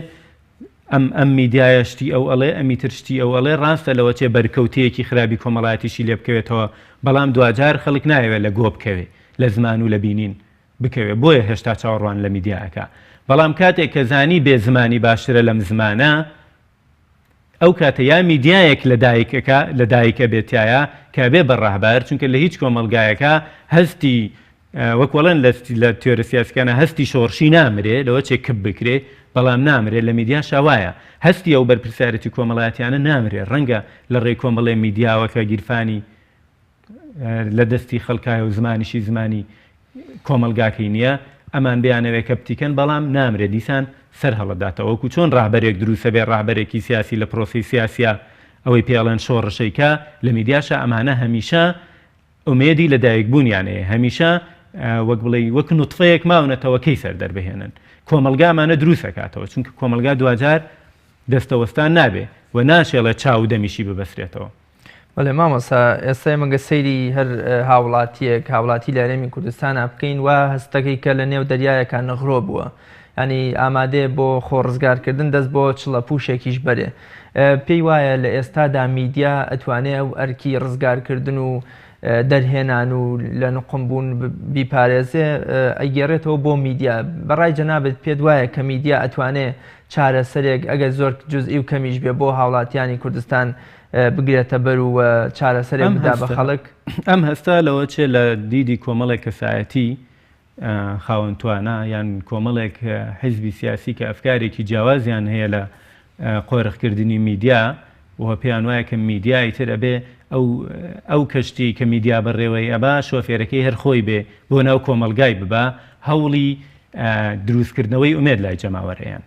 ئەم میدیایە شتی ئەو ئەڵێ ئەمی ترشتی ئەو ئەڵێ ڕاستە لەوە چێ بەرکەوتەیەکی خراپی کۆمەڵایەتیشی لێ بکەوێتەوە بەڵام دوجار خەڵک نایەوێت لە گۆ بکەوێت لە زمان و لە بینین بکەوێت بۆیە هێشتا چاوەڕوان لە میدیاەکە بەڵام کاتێک کە زانی بێ زمانی باشترە لەم زمانە ئەو کاتە یا میدیایەک لە دایکە بێتایە کە بێ بە ڕاهبار چونکە لە هیچ کۆمەلگایەکە هەستی وەکوەڵەن لە تیۆرە سیاسەکانە هەستی شۆڕشی نامرێ لەوە چێک کب بکرێ بەڵام نامرێ لە میدیا شاوایە هەستی ئەو بەرپرسیارەتی کۆمەڵایەتیانە نامرێ ڕەنگە لە ڕێی کۆمەڵێ میدیاوەکە گیرفانی لە دەستی خەڵکایە و زمانیشی زمانی کۆمەلگاکەی نییە ئەمان بیانەوێت کە بتیکەن بەڵام نامرێت دیسان سەر هەڵەداتەوە وەکو چۆن ڕاهبەرێک دروستە بێ ڕاهبەرێکی سیاسی لە پرۆسی سیاسیا ئەوەی پێڵێن شۆڕشەیکە لە میدیاشە ئەمانە هەمیشە ئومێدی لە دایکبوونیانەیە هەمیشە وەک بڵێ وەک نوتفەیەک ماونەتەوە کەی سەر دەربهێنن کۆمەلگامانە دروست دەکاتەوە چونکە کۆمەلگا دوجار دەستەوەستان نابێ و ناشێڵە چاو دەمیشی ببەسرێتەوە بەڵێ مامۆستا ئێستا مەگە سەیری هەر هاوڵاتیەک هاوڵاتی لە هەرێمی کوردستانە بکەین و هەستەکەی کە لە نێو دەریایەکە نەغڕۆ بووە ینی ئامادەیە بۆ خۆڕزگارکردن دەست بۆ چڵە پوشێکیش بەرێ پێی وایە لە ئێستادا میدیا ئەتوانێت ئەو ئەرکی ڕزگارکردن و دەرهێنان و لە نقمبوون بیپارێزێ ئەیگەڕێتەوە بۆ میدیا بەڕای جەنابەت پێت وایە کە میدیا ئەتوانێت چارەسەرێک ئەگەر زۆر جزئی و کەمیش بێ بۆ هاوڵاتیانی کوردستان بگرێتە بەر و چارەسەرێک بدا بە خەڵک ئەم هەستا لەوە چێ لە دیدی کۆمەڵێک کەسایەتی خاوەنتوانە یان کۆمەڵێک حیزبی سیاسی کە ئەفکارێکی جیاوازیان هەیە لە قۆرغکردنی میدیا و پێیان وایە کە میدیای تر ئەبێ ئەو کەشتی کە میدیا بەڕێوەی ئەبا شۆفێرەکەی هەر خۆی بێ بۆ ناو کۆمەلگای ببا هەوڵی دروستکردنەوەی ئومێد لای جەماوەڕێیان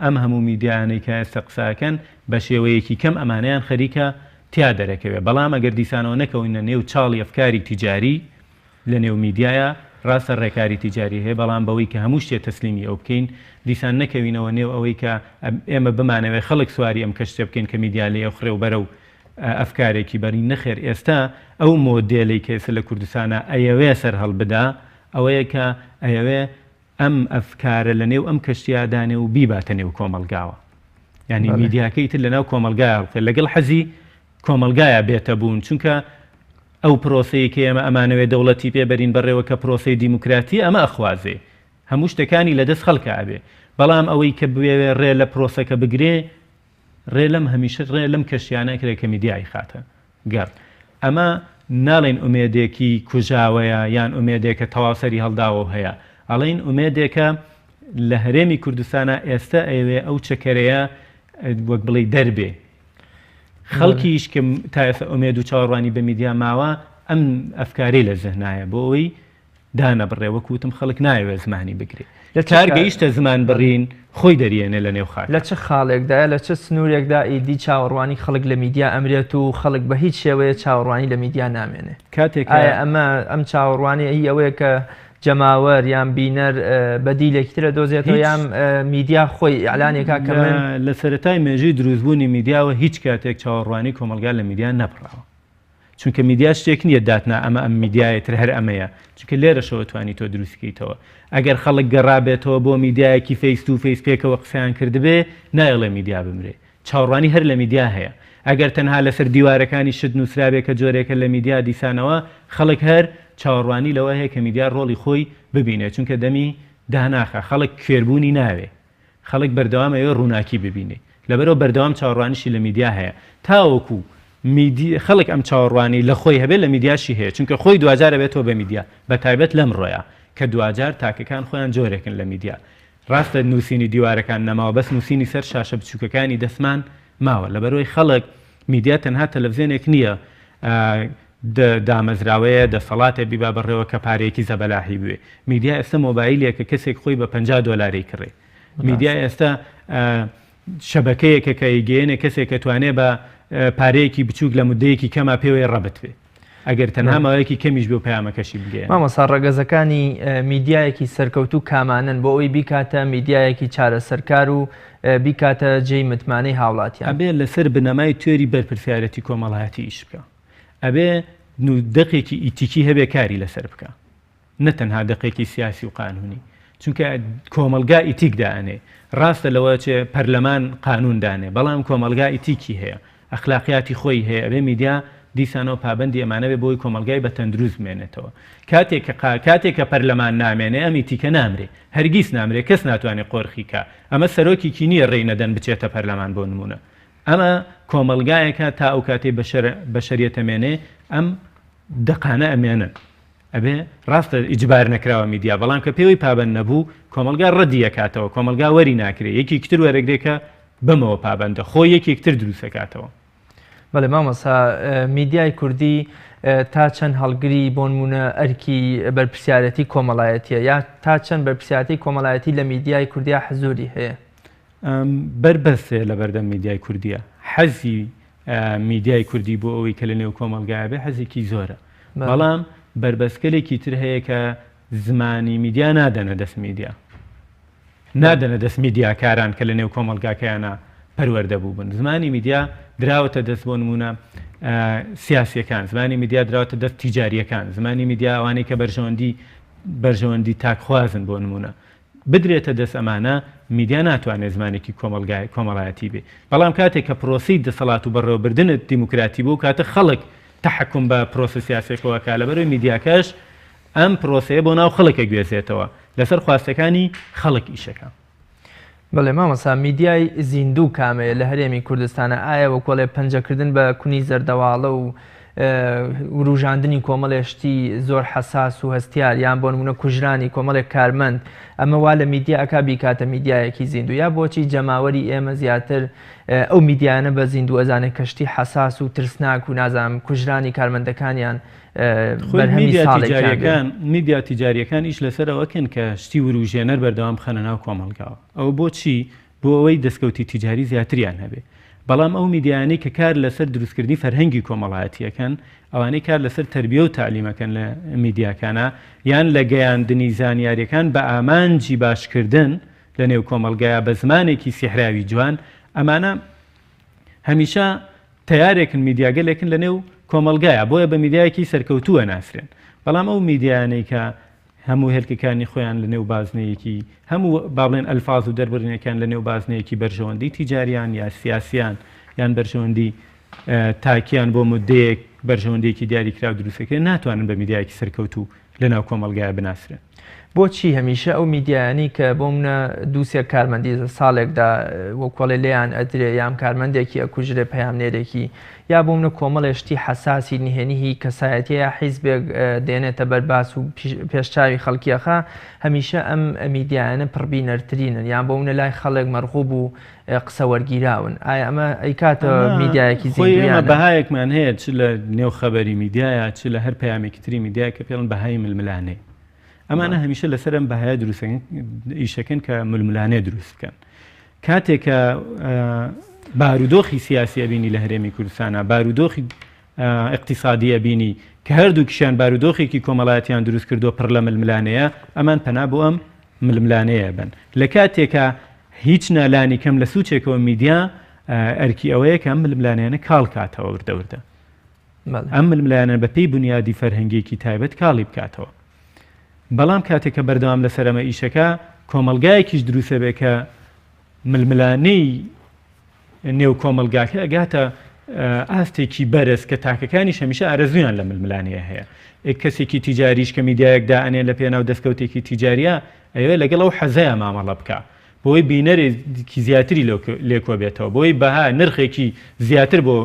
ئەم هەموو میدیانەی کە ئێستا قساکەن بە شێوەیەکی کەم ئەمانەیان خەریکە تیا دەرەکەوێ بەڵام ئەگەر دیسانەوە نەکەوینە نێو چاڵی ئەفکاری تیجاری لە نێو میدیایە ڕاستە ڕێکاری تیجاری هەیە بەڵام بەوەی کە هەموو شتێ تەسلیمی ئەو بکەین دیسان نەکەوینەوە نێو ئەوەی کە ئێمە بمانەوێت خەڵک سواری ئەم کەشتە بکەین کە میدیا لێ خوڕێ و بەرە و ئەفکارێکی بەری نەخێر ئێستا ئەو مۆدێلی کەسە لە کوردستانە ئەیەوێ سەر هەڵبدا ئەوەیە کە ئەیەوێ ئەم ئەفکارە لە نێو ئەم کەشتیادانێ و بیباتە نێو کۆمەلگاوە ینی میدیاکەی تر لەناو کۆمەلگایە لەگەڵ حەزی کۆمەلگایە بێتە بوون چونکە ئەو پرۆسەیە کە ئێمە ئەمانەوێت دەوڵەتی پێبەرین بەڕێوە کە پرۆسەی دیموکراتی ئەمە ئەخوازێ هەموو شتەکانی لەدەست خەڵکە ئەبێ بەڵام ئەوەی کە بوێ ڕێ لە پرۆسەکە بگرێ ڕێ لەم هەمیشە ڕێ لەم کەشیانە کرێ کە میدیای خاتە گەڕ ئەمە ناڵێن ئومێدێکی کوژاوەیە یان ئومێدێکە تەواوسەری هەڵداوە هەیە ئەڵێن ئومێدێکە لە هەرێمی کوردستانە ئێستا ئەوێ ئەو چەکەرەیە وەک بڵێ دەربێ خەڵکیش کە تا ئێستا ئومێد و چاوەڕوانی بە میدیا ماوە ئەم ئەفکارەی لە ذهنایە بۆ ئەوەی دانەبڕێ وەکوتم خەڵک نایەوێت زمانی بگرێت لە کارگەیشتە زمان بڕین خۆی دەریێنێ لە نێو خاک لە چه خاڵێکدایە لە چه سنوورێکدا ئیدی چاوەڕوانی خەڵک لە میدیا ئەمرێت و خەڵک بە هیچ شێوەیە چاوەڕوانی لە میدیا نامێنێ کاتێک ئەم چاوەڕوانی هی ئەوەیە کە جەماوەر یان بینەر بەدیلێکترە دۆزێتەوە یان میدیا خۆی ئەعلانێکا کە من لە سەرەتای مێژووی دروستبوونی میدیاوە هیچ کاتێک چاوەڕوانی کۆمەلگا لە میدیا نەپڕاوە چونکە میدیا شتێک نییە داتنا ئەمە ئەم میدیایەتر هەر ئەمەیە چونکە لێرەشەوە توانی تۆ دروستکەیتەوە ئەگەر خەڵک گەڕابێتەوە بۆ میدیایەکی فەیس تو فەیس پێکەوە قسەیان کردبێ نایڵێ میدیا بمرێ چاوەڕوانی هەر لە میدیا هەیە ئەگەر تەنها لەسەر دیوارەکانی شت نووسرابێکە جۆرێکە لە میدیا دیسانەوە خەڵک هەر چاوەڕوانی لەوە هەیە کە میدیا ڕۆڵی خۆی ببینێ چونکە دەمی داناخە خەڵک کوێربوونی ناوێ خەڵک بەردەوام ئەوێ ڕووناکی ببینێ لەبەرەوە بەردەوام چاوەڕوانیشی لە میدیا هەیە تاوەکو خەڵک ئەم چاوەڕوانی لە خۆی هەبێت لە میدیاشی هەیە چونکە خۆی دوجارە بێتەوە بە میدیا بە تایبەت لەم ڕۆیە کە دوجار تاکەکان خۆیان جۆرێکن لە میدیا ڕاستە نووسینی دیوارەکان نەماوە بەس نووسینی سەر شاشە بچووکەکانی دەسمان ماوە لەبەرەوەی خەڵک میدیا تەنها تەلەڤیزیۆنێک نییە دامەزراوەیە دەسەڵاتێ بیبا بەڕێوە کە پارەیەکی زەبەلاحی بوێ میدیا ئێستا مۆبایلێک کە کەسێک خۆی بە $50 کڕێ میدیا ئێستا شەبەکەیەکە کە ئیگەێنێ کەسێک کە توانێ بە پارەیەکی بچووک لە مودەیەکی کەما پێوەی ڕەبت بێ ئەگەر تەنها ماوەیەکی کەمیش بۆ پەیامەکەشی بگەێن مامۆستا ڕەگەزەکانی میدیایەکی سەرکەوتوو کامانن بۆ ئەوی بیکاتە میدیایەکی چارەسەرکار و بیکاتە جێی متمانەی هاوڵاتیان ئەبێ لەسەر بنەمای توێری بەرپرسیارەتی کۆمەڵایەتی ئیش بکە ئەبێ دقێکی ئیتیکی هەبێ کاری لەسەر بکە نەتەنها دقێکی سیاسی و قانونی چونکە کۆمەلگا ئیتیک دائنێ ڕاستە لەوە چێ پەرلەمان قانون دانێ بەڵام کۆمەلگا ئیتیکی هەیە ئەخلاقیاتی خۆی هەیە ئەبێ میدیا دیسانەوە پابندی ئەمانەوێ بۆی کۆمەلگای بە تەندروست بمێنێتەوە کاتێک کە پەرلەمان نامێنێ ئەم ئیتیکە نامرێ هەرگیز نامرێ کەس ناتوانێت قۆرخی کە ئەمە سەرۆکیکی نییە ڕێی نەدەن بچێتە پەرلەمان بۆ نمونە ئەمە کۆمەلگایەکە تا ئەو کاتێ بەشەریەتەمێنێ ئەم دقانە ئەمێنن ئەبێ ڕاستە ئیجبار نەکراوە میدیا بەڵام کە پێوەی پابند نەبوو کۆمەلگا ڕەدی ئەکاتەوە کۆمەلگا وەری ناکرێت یەکی کتر وەرەگرێکە بمەوە پابندە خۆی یەکێکتر دروستەکاتەوە بەڵێ مامۆستا میدیای کوردی تا چەند هەڵگری بۆ نمونە ئەرکی بەرپرسیارەتی کۆمەڵایەتیە یا تا چەند بەرپرسیارەتی کۆمەڵایەتی لە میدیای کوردیا حزوری هەیە بربەسێ لە بەردەم میدیای کوردیە حەزی میدیای کوردی بۆ ئەوەی کە لە نێو کۆمەلگایە بێ حەزێکی زۆرە بەڵام بربەسکەلێکی تر هەیە کە زمانی میدیا نادەنە دەست میدیا نادەنە دەست میدیاکاران کە لە نێو کۆمەلگاکەیانە پەروەردە بوو بن زمانی میدیا دراوەتە دەست بۆ نمونە سیاسیەکان زمانی میدیا دراوەتە دەست تیجاریەکان زمانی میدیا ئەوانەی کە بەرژەوەندی تاکخوازن بۆ نمونە بدرێتە دەست ئەمانە میدیا ناتوانێت زمانێکی کۆمەڵایەتی بێ بەڵام کاتێک کە پرۆسی دەسەڵات و بەڕێوەبردنت دیموکراتی بوو کاتە خەڵک تحکم بە پرۆسە سیاسێکەوە کا لەبەرەوەی میدیاکەش ئەم پرۆسەیە بۆ ناو خەڵکە گوێزێتەوە لەسەر خواستەکانی خەڵک ئیشەکە بەڵێ مامۆستا میدیای زیندوو کامەیە لە هەرێمی کوردستانە ئایا وەکۆڵێ پەنجەکردن بە کونی زەردەواڵە و وروژاندنی کۆمەڵێشتی زۆر حەساس و هەستیار یان بۆ نمونە کوژرانی کۆمەڵێک کارمەند ئەمە وا لە میدیا ئەکا بیکاتە میدیایەکی زیندوو یا بۆچی جەماوەری ئێمە زیاتر ئەو میدیانە بە زیندوو ئەزانێت کەشتی حەساس و ترسناک و نازانم کوژرانی کارمەندەکانیان میدیا تیجاریەکان ئیش لەسەرەوەکەن کە شتی وروژێنەر بەردەوام خەنە ناو کۆمەلگاوە ئەو بۆچی بۆ ئەوەی دەستکەوتی تیجاری زیاتریان هەبێ بەڵام ئەو میدیانەی کە کار لەسەر دروستکردنی فەرهەنگی کۆمەڵایەتیەکەن ئەوانەی کار لەسەر تەربیە و تعلیمەکەن لە میدیاکانە یان لە گەیاندنی زانیاریەکان بە ئامانجی باشکردن لە نێو کۆمەلگایە بە زمانێکی سیحراوی جوان ئەمانە هەمیشە تیارێکن میدیاگەلێکن لە نێو کۆمەلگایە بۆیە بە میدیایەکی سەرکەوتووە ناسرێن بەڵام ئەو میدیانەی کە هەموو هێلکەکانی خۆیان لە نێو بازنەیەکی هەموو باڵێن ئەلفاظ و دەربڕینەکان لە نێو بازنەیەکی بەرژەوەندی تیجاریان یا سیاسیان یان بەرژەوەندی تاکیان بۆ مدەیەک بەرژەوەندێکی دیاریکراو دروستەکە ناتوانن بە میدیایەکی سەرکەوتوو لە ناو کۆمەلگایە بناسرێن. بۆچی هەمیشە ئەو میدیانی کە بۆ منە دووسێک کارمەندی ساڵێکدا وەکۆڵێ لێیان ئەدرێ یام کارمەندێکی ئەکوژرێ پەیامنێرێکی یا بۆ منە کۆمەڵێشتی حەساسی نهێنیهی کەسایەتەیە حیزبێک دێنێتە بەرباس و پێشچاوی خەڵکیەخە هەمیشە ئەم میدیانە پڕبینەرترینن یان بۆ منە لای خەڵک مەرغوب و قسە وەرگیراون ئایا ئەمە ئەیکاتە میدیایەکی زیندویانە بەهایەکمان هەیە چ لە نێو خەبەری میدیایە چ لە هەر پەیامێکی تری میدیای کە پێڵن بەهای ململانەی ئەمانە هەمیشە لەسەرم بەهای دروستەکەن ئیشەکەن کە ململانێ دروست بکەن کاتێکە بارودۆخی سیاسی بینی لە هەرێمی کوردستانە بارودۆخی اقتصادیە بینی کە هەردووکیشیان بارودۆخێکی کۆمەڵایەتیان دروست کردو پڕ لە ململانەیە ئەمان پەنا بۆ ئەم ململانەیە بن لە کاتێکە هیچ نالانی کەم لە سوچێکەوە میدیا ئەرکی ئەوەیە کە ئەم ململانیانە کاڵ کاتەوە وردەوردە ئەم ململانە بە پێی بنیادی فەرهەنگێکی تایبەت کاڵی بکاتەوە بەڵام کاتێککە بەردەوام لەسەرەمە ئیشەکە کۆمەلگایەکیش دروستە بێ کە ململانەی نێو کۆمەلگاکە ئەگاتە ئاستێکی بەرز کە تاکەکانی هەمیشە ئارەزویان لە ململانەیە هەیە کەسێکی تیجاریش کە میدیایەکدا ئەنێ لە پێناو دەستکەوتێکی تیجاریە ئەوێ لەگەڵ ئەو حەزەیە مامەڵە بکە بۆی بینەرێکی زیاتری لێکۆ بێتەوە بۆی بەها نرخێکی زیاتر بۆ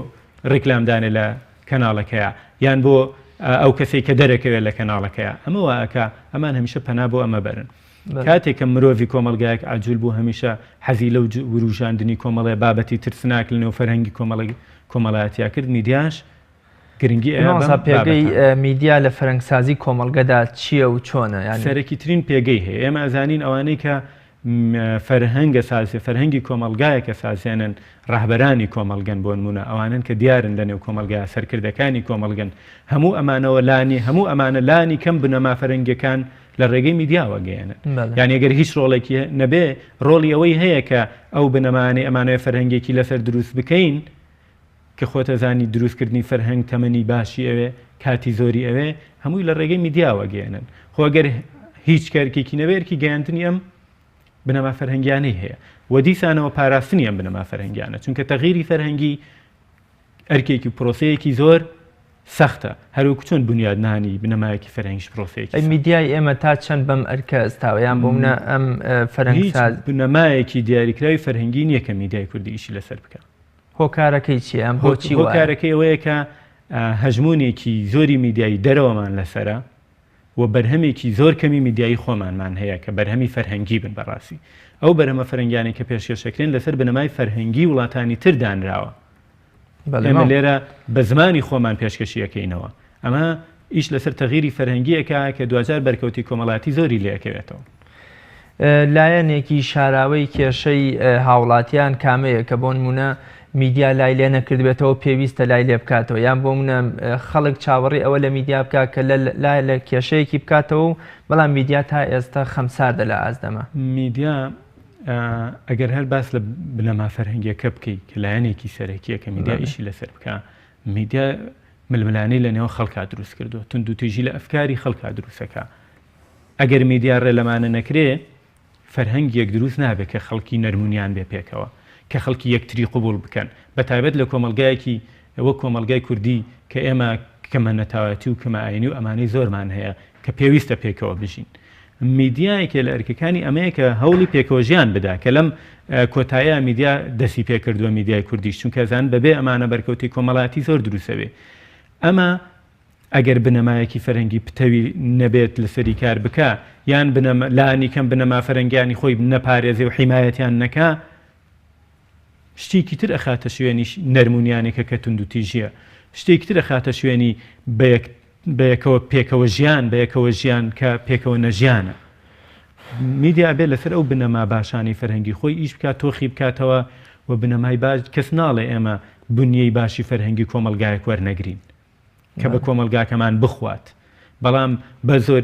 ڕێکلامدانێ لە کەناڵەکەیە یان بۆ ئەو کەسێک کە دەرەکەوێت لە کەناڵەکەیە ئەمەوە ئەکا ئەمان هەمیشە پەنا بۆ ئەمە بەرن کاتێککە مرۆڤی کۆمەلگایەک ئاجول بوو هەمیشە حەزی لەو وروژاندنی کۆمەڵێ بابەتی ترسناک لەنێو فەرهەنگی کۆمەڵایەتیا کرد میدیاش گرنگی پێگەی میدیا لە فەرهەنگسازی کۆمەلگەدا چییە و چۆنە سەرەکی ترین پێگەی هەیە ئێمە ئەزانین ئەوانەی کە فەرهەنگە سازی فەرهەنگی کۆمەلگایەکە سازێنن ڕاهبەرانی کۆمەلگەن بۆ نمونە ئەوانن کە دیارن لە نێو کۆمەلگای سەرکردەکانی کۆمەلگەن هەموو ئەمانەوە لانی هەموو ئەمانە لانی کەم بنەما فەرهەنگەکان لە ڕێگەی میدیاوە گەیەنن یان ئەگەر هیچ ڕۆڵێکی نەبێ ڕۆڵی ئەوەی هەیە کە ئەو بنەمانەی ئەمانەوە فەرهەنگێکی لەسەر دروست بکەین کە خۆتەزانی دروستکردنی فەرهەنگ تەمەنی باشی ئەوێ کاتی زۆری ئەوێ هەمووی لە ڕێگەی میدیاوە گەیەنن خۆ ئەگەر هیچ کارێکی نەبێرکی گەیاندنی ئەم بنەما فەرهەنگیانەی هەیە و دیسانەوە پاراستنی ئەم بنەما فەرهەنگیانە چونکە تەغییری فەرهەنگی ئەرکێکی پرۆسەیەکی زۆر سەختە هەروەکو چۆن بنیادنانی بنەمایەکی فەرهەنگیش پرۆسەیەکی میدیای ئێمە تا چەند بەم ئەرکە ئەستاوەیان بۆ منە ئەم فەرهەنگساز بنەمایەکی دیاریکراوی فەرهەنگی نییە کە میدیای کوردی ئیشی لەسەر بکە هۆکارەکەی چیە ئەم بۆچی هۆکارەکەی ئەوەیە کە هەژمونێکی زۆری میدیایی دەرەوەمان لەسرە و بەرهەمێکی زۆر کەمی میدیایی خۆمانمان هەیە کە بەرهەمی فەرهەنگی بن بەڕاستی ئەو بەرهەمە فەرهەنگیانی کە پێشکەشەکرێن لەسەر بنەمای فەرهەنگی وڵاتانی تر دانراوە ئێمە لێرە بە زمانی خۆمان پێشکەشیەکەینەوە ئەمە ئیش لەسەر تەغییری فەرهەنگیەکە کە دوجار بەرکەوتی کۆمەڵاتی زۆری لێەکەوێتەوە لایەنێکی شاراوەی کێشەی هاوڵاتیان کامەیە کە بۆ نمونە میدیا لای لێ نەکردبێتەوە پێویستە لای لێ بکاتەوە یان بۆ منە خەڵک چاوەڕی ئەوە لە میدیا بکە کە لای لە کێشەیەکی بکاتەوە و بەڵام میدیا تا ئێستا خەمساردە لە ئازدەمە میدیا ئەگەر هەر باس لە بنەما فەرهەنگیەکە بکەیت کە لایەنێکی سەرەکیە کە میدیا ئیشی لەسەر بکە میدیا ململانەی لە نێوە خەڵکا دروست کردو تونند و تیژی لە ئەفکاری خەڵکا دروستەکە ئەگەر میدیا ڕێ لەمانە نەکرێ فەرهەنگێک دروست نابێت کە خەڵکی نەرمونیان بێ پێکەوە کە خەڵکی یەکتری قبول بکەن بەتایبەت لە کۆمەلگایەکی ئەوە کۆمەلگای کوردی کە ئێمە کەمە نەتاوەتی و کەمە ئاینی و ئەمانەی زۆرمان هەیە کە پێویستە پێکەوە بژین میدیایەکە لە ئەرکەکانی ئەمەیە کە هەوڵی پێکەوە ژیان بدا کە لەم کۆتایە میدیا دەستی پێکردووە میدیای کوردیش چونکە زان بەبێ ئەمانە بەرکەوتی کۆمەڵاتی زۆر دروستەوێ ئەمە ئەگەر بنەمایەکی فەرهەنگی پتەوی نەبێت لەسەری کار بکە یان لانی کەم بنەما فەرهەنگیانی خۆی نەپارێزێ و حیمایەتیان نەکا شتێکی تر ئەخاتە شوێنی نەرمونیانێکە کە تونند و تیژیە شتێکی تر ئەخاتە شوێنی بەیەکەوە پێکەوە ژیان بەیەکەوە ژیان کە پێکەوە نەژیانە میدیا بێت لەسەر ئەو بنەما باشانی فەرهەنگی خۆی ئیش بکات تۆخی بکاتەوە و بنەمای باش کەس ناڵێ ئێمە بنیەی باشی فەرهەنگی کۆمەلگایەک وەرنەگرین کە بە کۆمەلگاکەمان بخوات بەڵام بە زۆر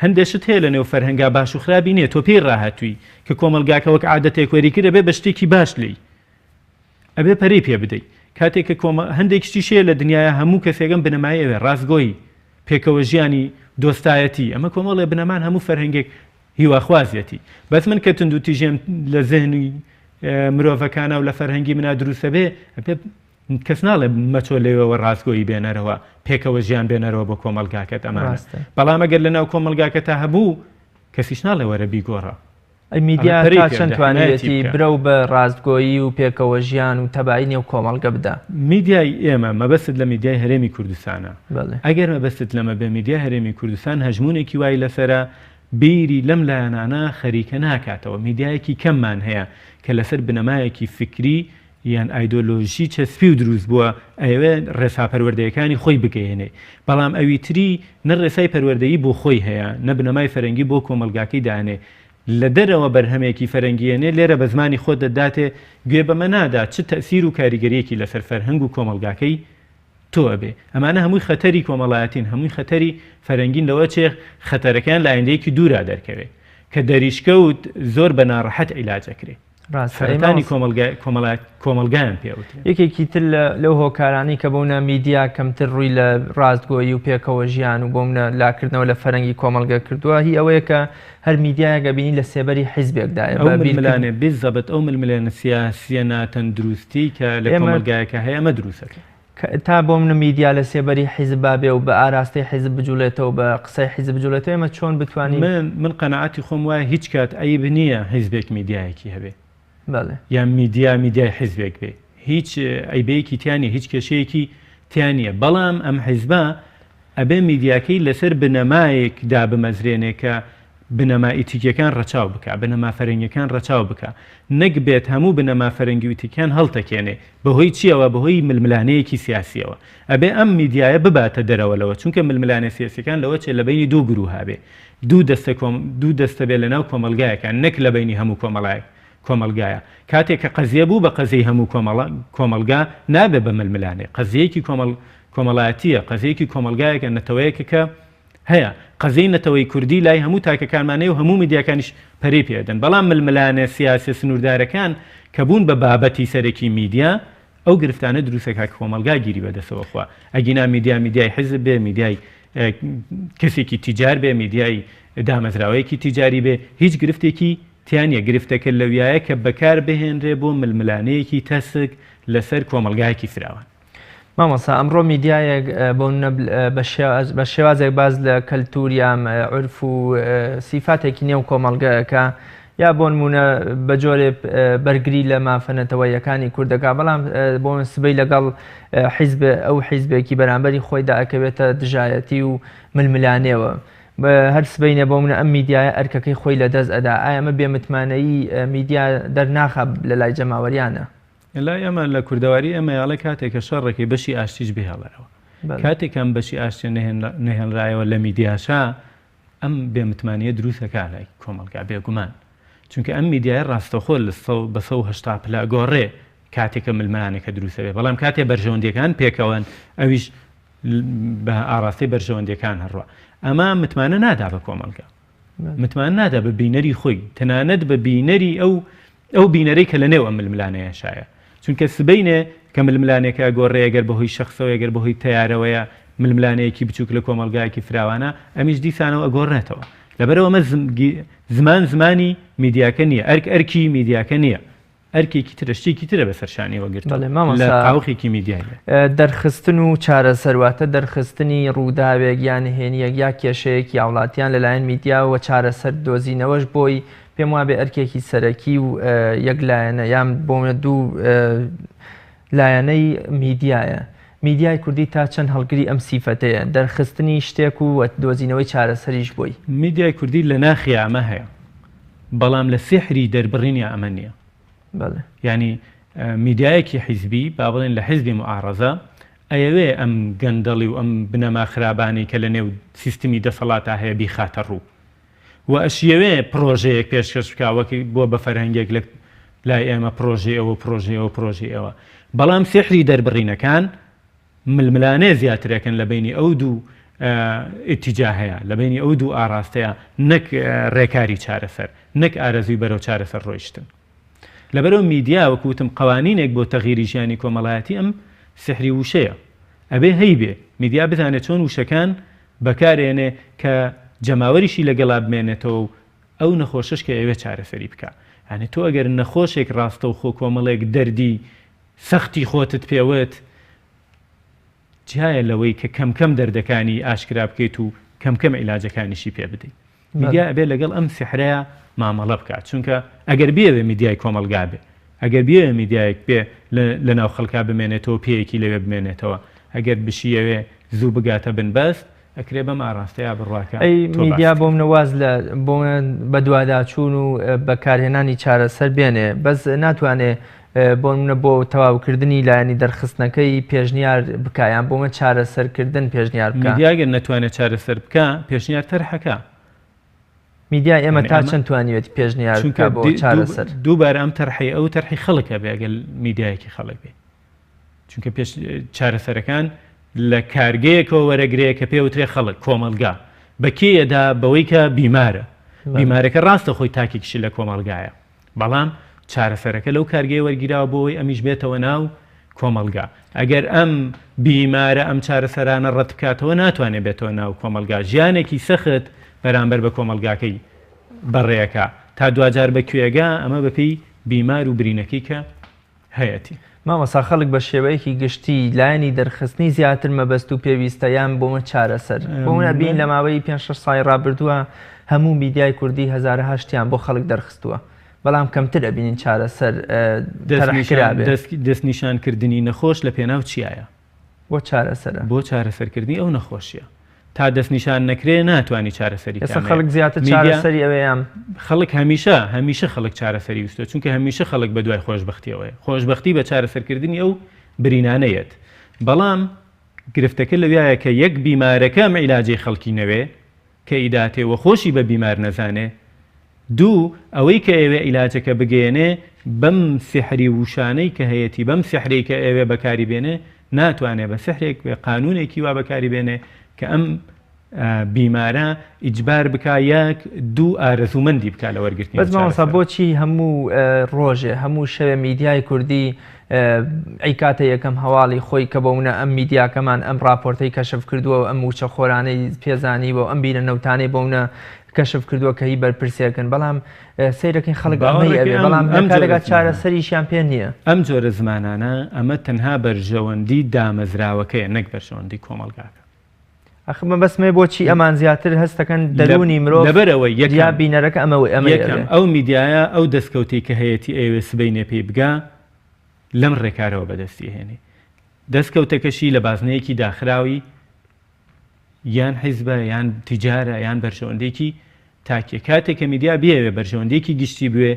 هەندێشت هەیە لە نێو فەرهەنگا باش و خراپی نییە تۆ پێی ڕاهاتووی کە کۆمەلگاکە وەک عادەتێک وەریکرد ئەبێ بە شتێکی باش لی ئەبێ پەرەی پێ بدەیت کاتێک کە هەندێکشتی شەیە لە دنیاە هەموو کەسێکم بنەمای ئەوێ ڕاستگۆی پێکەوە ژیانی دۆستایەتی ئەمە کۆمەڵێ بنەمان هەموو فەرهەنگێک هیواخوازیەتی بەس من کە تند و تیژێم لە زێنی مرۆڤەکانە و لە فەرهەنگی منە دروستە بێ کەس ناڵێ مەچۆ لێەوە ڕاستگۆیی بێنەرەوە پێکەوە ژیان بێنەرەوە بۆ کۆمەلگاکەت ئەمانە بەڵام ئەگەر لەناو کۆمەلگاکە تا هەبوو کەسیش ناڵێ وەرە بیگۆڕە میدیا تا چەند توانێتی برە و بە ڕاستگۆیی و پێکەوە ژیان و تەبایی نێو کۆمەڵگە بدە میدیای ئێمە مەبەست لە میدیای هەرێمی کوردستانە ئەگەر مەبەست لەمە بە میدیا هەرێمی کوردستان هەژمونێکی وای لەسرە بیری لەم لایەنانە خەریکە ناکاتەوە میدیایەکی کەممان هەیە کە لەسەر بنەمایەکی فکری یان ئایدۆلۆژی چەسپی و دروست بووە ئەوێ ڕێسا پەروەردەیەکانی خۆی بگەێنێ بەڵام ئەوی تری نە ڕێسای پەروەردەیی بۆ خۆی هەیە نە بنەمای فەرەنگی بۆ کۆمەلگاکەی دانێ لە دەرەوە بەرهەمێکی فەرەنگیێنێ لێرە بە زمانی خۆت دەداتێ گوێ بەمە نادا چ تەسیر و کاریگەریەکی لەسەر فەرهەنگ و کۆمەلگاکەی تۆ ئەبێ ئەمانە هەمووی خەتەری کۆمەڵایەتین هەمووی خەتەری فەرەنگین لەوە چێ خەتەرەکان لە ئایندەیەکی دوورا دەرکەوێت کە دەریشکەوت زۆر بە ناڕەحەت عیلاجەکرێت ڕاستانی کۆمەلگایان پێوت یەکێکی تر لەو هۆکارانی کە بوونە میدیا کەمتر ڕووی لە ڕاستگۆیی و پێکەوە ژیان و بۆمە لاکردنەوە لە فەرەنگی کۆمەلگە کردووە هی ئەوەیە کە هەر میدیایەکە بینی لە سێبەری حیزبێکدایە ملانێ بزەبەت ئەو ململێنە سیاسیە ناتەن دروستی کە لە کۆمەلگایەکە هەیە ئەمە دروستەکە تا بۆ منە میدیا لە سێبەری حیزب بابێ و بە ئاراستەی حیزب بجوڵێتەوە بە قسەی حیزب بجوڵێتەوە ئێمە چۆن بتوانین من قەنەعەتی خۆم وایە هیچ کات عیب نییە حیزبێک میدیایەکی هەبێ یان میدیای حیزبێک بێ هیچ ئەیبەیەکی تیانە هیچ کێشەیەکی تیانە بەڵام ئەم حیزبە ئەبێ میدیاکەی لەسەر بنەمایەکدا بمەزرێنێ کە بنەما ئیتیکەکان ڕەچاو بکە بنەما فەرەنگیەکان ڕەچاو بکە نەک بێت هەموو بنەما فەرەنگی و ئیتیکیان هەڵتەکێنێ بەهۆی چیەوە بەهۆی ململانەیەکی سیاسیەوە ئەبێ ئەم میدیایە بباتە دەرەوەلەوە چونکە ململانە سیاسیەکان لەوە چێ لە بینی دوو گروه هابێ دوو دەستە بێ لەناو کۆمەلگایەکان نەک لە بینی هەموو کۆمەلگایە کاتێک کە قەزیە بوو بە قەزەی هەموو کۆمەلگا نابێ بە ململانێ قەزەیەکی کۆمەڵایەتیە قەزەیەکی کۆمەلگایەکە نەتەوەیەکە کە هەیە قەزەی نەتەوەی کوردی لای هەموو تاکەکانمانەیە و هەموو میدیاکانیش پەرەی پێدەن بەڵام ململانە سیاسی سنووردارەکان کە بوون بە بابەتی سەرەکی میدیا ئەو گرفتانە دروستەکە کۆمەلگا گیری بەدەستەوە خوا ئەگینا میدیای حیزب بێ میدیای کەسێکی تیجار بێ میدیای دامەزراوەیەکی تیجاری بێ هیچ گرفتێکی تیانە گرفتەکە لەویایە کە بەکار بهێنرێ بۆ ململانەیەکی تەسک لەسەر کۆمەلگایەکی فراوان مامۆستا ئەمڕۆ میدیایەک بە شێوازێک باز لە کەلتوریام عرف و سیفاتێکی نێو کۆمەلگەکە یا بۆ نمونە بە جۆرێ بەرگری لە مافەنەتەوەیەکانی کوردەکە بەڵام بۆ سبەی لەگەڵ حیزب ئەو حیزبێکی بەرامبەری خۆیدا ئەکەوێتە دژایەتی و ململانێەوە بە هەر سبەینە بۆ منە ئەم میدیایە ئەرکەکەی خۆی لە دەست ئەدا ئایا ئەمە بێمتمانەیی میدیا دەرناخە لە لای جەماوەریانە لای ئەمە لە کوردەواری ئەمەیاڵە کاتێکە شەڕێکی بەشی ئاشتیش بهێڵەرەوە کاتێک ئەم بەشی ئاشتیان نەهێنرایەوە لە میدیاشا ئەم بێمتمانیە دروستەکە لای کۆمەلگا بێگومان چونکە ئەم میدیای ڕاستەخۆ بە 180 پلا گۆڕێ کاتێکە ململانێکە دروستە بێ بەڵام کاتێ بەرژەوەندیەکان پێکەوەن ئەویش بە ئاراستی بەرژەوەندیەکان هەڕوە ئەمە متمانە نادا بە کۆمەلگا متمان نادا بە بینەری خۆی تەنانەت بە بینەری ئەو بینەرەی کە لە نێو ئەم ململانەیە شایە چونکە سبەینێ کە ململانێکە گۆڕێ ئەگەر بەهۆی شەخصەوە ئەگەر بەهۆی تیارەوەیە ململانەیەکی بچووک لە کۆمەلگایەکی فراوانە ئەمیش دیسانەوە ئەگۆڕێتەوە لەبەرەوە ئەمە زمانی میدیاکە نییە ئەرکی میدیاکە نییە ئەرکێکی ترە شتێکی ترە بەسەرشانی وەگرت لە قاوخێکی میدیایە دەرخستن و چارەسەرواتە دەرخستنی ڕووداوێک یان هێنیەک یا کێشەیەکی وڵاتیان لەلایەن میدیاوە چارەسەر دۆزینەوەش بۆی پێم وابێ ئەرکێکی سەرەکی و یەک لایەنە یان بۆمە دوو لایەنەی میدیایە میدیای کوردی تا چەند هەڵگری ئەم سیفەتەیە دەرخستنی شتێک و دۆزینەوەی چارەسەریش بۆی میدیای کوردی لە ناخی ئەمە هەیە بەڵام لە سحری دەربڕینی ئەمە نییە ینی میدیایەکی حیزبی با بڵێن لە حیزبی معارەزە ئەیەوێ ئەم گەندەڵی و ئەم بنەما خرابانی کە لە نێو سیستمی دەسەڵاتە هەیە بیخاتە ڕوو و ئەشیەوێ پرۆژەیەک پێشکەش بکاوەکی بۆ بە فەرهەنگێک لە لای ئێمە پرۆژی ئەوە بەڵام سحری دەربڕینەکان ململانێ زیاترەکەن لە بینی ئەو دوو ئیتیجاهەیە لە بینی ئەو دوو ئاراستەیە نەک ڕێکاری چارەسەر نەک ئارەزوی بەرەو چارەسەر ڕۆیشتن لەبەرەوە میدیا وەکوتم قوانینێک بۆ تەغییری ژیانی کۆمەڵایەتی ئەم سحری وشەیە ئەبێ هەیبێ میدیا بزانێت چۆن وشەکان بەکارێنێ کە جەماوەریشی لەگەڵا بمێنێتەوە ئەو نەخۆشش کە ئەوێ چارەسەری بکە یعنی تۆ ئەگەر نەخۆشێک ڕاستە و خۆ کۆمەڵێک دەردی سەختی خۆتت پێوت جایە لەوەی کە کەم دەردەکانی ئاشکرا بکەیت و کەم عیلاجەکانیشی پێ بدەیت میدیا ئەبێ لەگەڵ ئەم سحرەیە مامەڵە بکات چونکە ئەگەر بێوێ میدیای کۆمەلگا بێ ئەگەر بێوێ میدیایەک بێ لە ناو خەڵکا بمێنێتەوە پێیەکی لەوێ بمێنێتەوە ئەگەر بشیەوێ زوو بگاتە بنبەست ئەکرێ بەم ئاراستەیە بڕواکە ئەی میدیا بۆم نەواز لە بۆ بە دوواداچوون و بەکارهێنانی چارەسەر بێنێ بەس ناتوانێت بۆ منە بۆ تەواوکردنی لایەنی دەرخستنەکەی پێشنیار بکایان بۆمە چارەسەرکردن پێشنیار بکە میدیاگەر نەتوانێت چارەسەر بکە پێشنیار تەرحەکە میدیا ئێمە تا چەند توانیوێت پێشنیار بکە بۆ چارەسەر دووبارە ئەم تەرحی ئەو تەرحی خەڵکە بێ ئەگەر میدیایەکی خەڵک بێ چونکە پێش چارەسەرەکان لە کارگەیەکەوە وەرەگرەیە کە پێوترێ خەڵک کۆمەلگا بەکێیەدا بەوەی کە بیمارەکە ڕاستە خۆی تاکێکیشی لە کۆمەلگایە بەڵام چارەسەرەکە لەو کارگەی وەرگیراوە بۆەوەی ئەمیش بێتەوە ناو کۆمەلگا ئەگەر ئەم بیمارە ئەم چارەسەرانە ڕەت بکاتەوە ناتوانێت بێتەوە ناو کۆمەلگا ژیانێکی سەخت بەرامبەر بە کۆمەلگاکەی بەڕێیەکە تا دوجار بە کوێگا ئەمە بەپێی بیمار و برینەکەی کە هەیەی مامەسا خەڵک بە شێوەیەکی گشتی لایەنی دەرخستنی زیاتر مەبەست و پێویستەیان بۆمە چارەسەر بۆمە بین لە ماوەی 5-6 ساڵی ڕابردووە هەموو میدیای کوردی 1970 بۆ خەڵک دەرخستووە بەڵام کەمتر ئەبینین چارەسەر دەستنیشانکردنی نەخۆش لە پێناو چیایە بۆ چارەسەرە بۆ چارەسەرکردنی ئەو نەخۆشیە تا دەستنیشان نەکرێ ناتوانانی چارەسەری ئێستا خەڵک زیاتر چارەسەری ئەوەیان خەڵک هەمیشە خەڵک چارەسەری وستە چونکە هەمیشە خەڵک بە دوای خۆشببختیەوەی خۆشببختی بە چارەسەرکردنی ئەو برینانەیەت بەڵام گرفتەکە لەوایە کە یەک بیمارەکە عیلاجی خەڵکی نەوێ کە ئیداتێەوە خۆشی بە بیمار نەزانێ دوو ئەوەی کە ئێوێ عیلاجەکە بگەێنێ بەم سحری وشانەی کە هەیەی بەم سحرەی کە ئێوێ بەکاری بێنێ ناتوانێت بە سحرێک بێ قانونێکی وا بەکاری بێنێ کە ئەم بیمارە ئیجبار بکە یەک دوو ئارەزومەندی بکە لە وەرگرتنی بەس بۆچی هەموو ڕۆژێ هەموو شەوێ میدیای کوردی ئەیکاتە یەکەم هەواڵی خۆی کە بۆونە ئەم میدیاکەمان ئەم راپۆرتەی کەشف کردووە و ئەم وچە خۆرانەی پێزانی بۆ ئەم بیرە نەوتانەی بۆونە کەشف کردووە کە هی بەرپرسیەکەن بەڵام سیرەکەی خەڵک بەڵام ئەمکارێکات چارەسەریشیان پێ نییە ئەم جۆرە زمانانە ئەمە تەنها بەرژەوەندی دامەزراوەکەیە نەک بەرژەوەندی کۆمەلگاکە ئەخمە بەسمێ بۆچی ئەمان زیاتر هەستەکەن دەرونی مرۆڤ لەبەرەوەی یا بینەرەکە ئەمە یەکەم ئەو میدیایە ئەو دەستکەوتی کە هەیەی ئێوێ سبەینێ پێی بگا لەم ڕێکارەوە بەدەستی هێنێ دەستکەوتەکەشی لە بازنەیەکی داخراوی یان حیزبە یان تیجارە یان بەرژەوەندێکی تاکێ کاتێک کە میدیا بێوێ بەرژەوەندێکی گشتی بوێ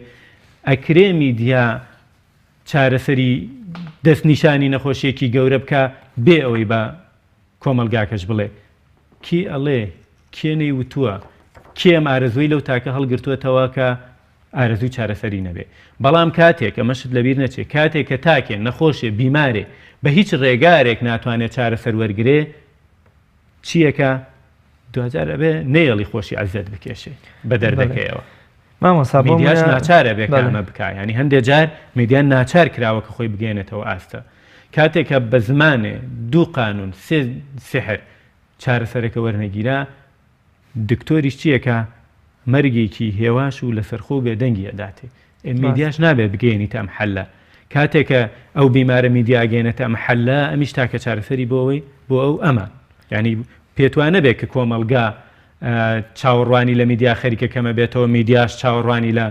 ئەکرێ میدیا چارەسەری دەستنیشانی نەخۆشیێکی گەورە بکە بێ ئەوەی بە کۆمەلگاکەش بڵێ کی ئەڵێ کێنەی وتووە کێم ئارەزوی لەو تاکە هەڵگرتووەتەوە کە ئارەزوی چارەسەری نەبێ بەڵام کاتێک ئەمەشت لەبیر نەچێت کاتێک کە تاکێ نەخۆشێ بیمارێ بە هیچ ڕێگارێک ناتوانێت چارەسەر وەرگرێ چیەکە دوجار ئەبێ نێڵی خۆشی عەزەت بکێشێ بە دەردەکەیەوە میدیاش ناچارە بێ کامە بکە ینی هەندێک جار میدیان ناچار کراوە کە خۆی بگەێنێتەوە ئاستە کاتێکە بە زمانێ دوو قانون سێ سحر چارەسەرەکە وەرنەگیرا دکتۆریش چیەکە مەرگێکی هێواش و لەسەرخۆ بێدەنگی ئەداتێ میدیاش نابێت بگەێنیتە ئەم حەلە کاتێکە ئەو بیمارە میدیا گەێنێتە ئەم حەلە ئەمیش تاکە چارەسەری بۆەوەی بۆ ئەو ئەمە ینی پێتوانە بێت کە کۆمەلگا چاوەڕوانی لە میدیا خەریکە کەمە بێتەوە میدیاش چاوەڕوانی لە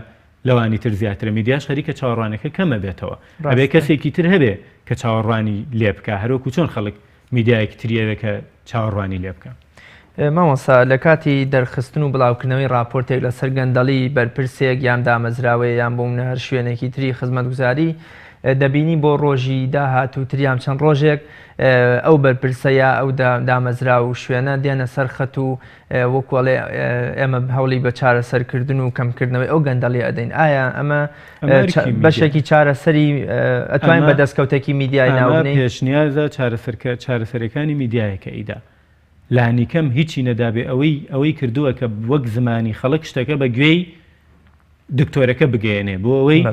لەوانی تر زیاترە میدیاش خەریکە چاوەڕوانەکە کەمە بێتەوە ئەبێ کەسێکی تر هەبێ کە چاوەڕوانی لێ بکە هەروەکو چۆن خەڵک میدیایەکی تریەوێ کە چاوەڕوانی لێ بکە مامۆستا لە کاتی دەرخستن و بڵاوکردنەوەی راپۆرتێک لەسەر گەندەڵی بەرپرسێک یان دامەزراوەیە یان بۆ منە هەر شوێنێکی تری خزمەتگوزاری دەبینی بۆ ڕۆژی داهات و تریام چەند ڕۆژێک ئەو بەرپرسەیە ئەو دامەزرا و شوێنە دێنە سەرخەت و وەکوڵێ ئێمە هەوڵی بە چارەسەرکردن و کەمکردنەوەی ئەو گەندەڵی ئەدەین. ئایا ئەمە بەشێکی چارەسەری ئەتوانین بە دەستکەوتێکی میدیای ناوبنین؟ پێشنیازە چارەسەرەکانی میدیایەکە ئیدا لانیکەم هیچی نەدابێ ئەوەی کردووە کە وەک زمانی خەڵک شتەکە بە گوێی دکتۆرەکە بگەێنێ بۆ ئەوەی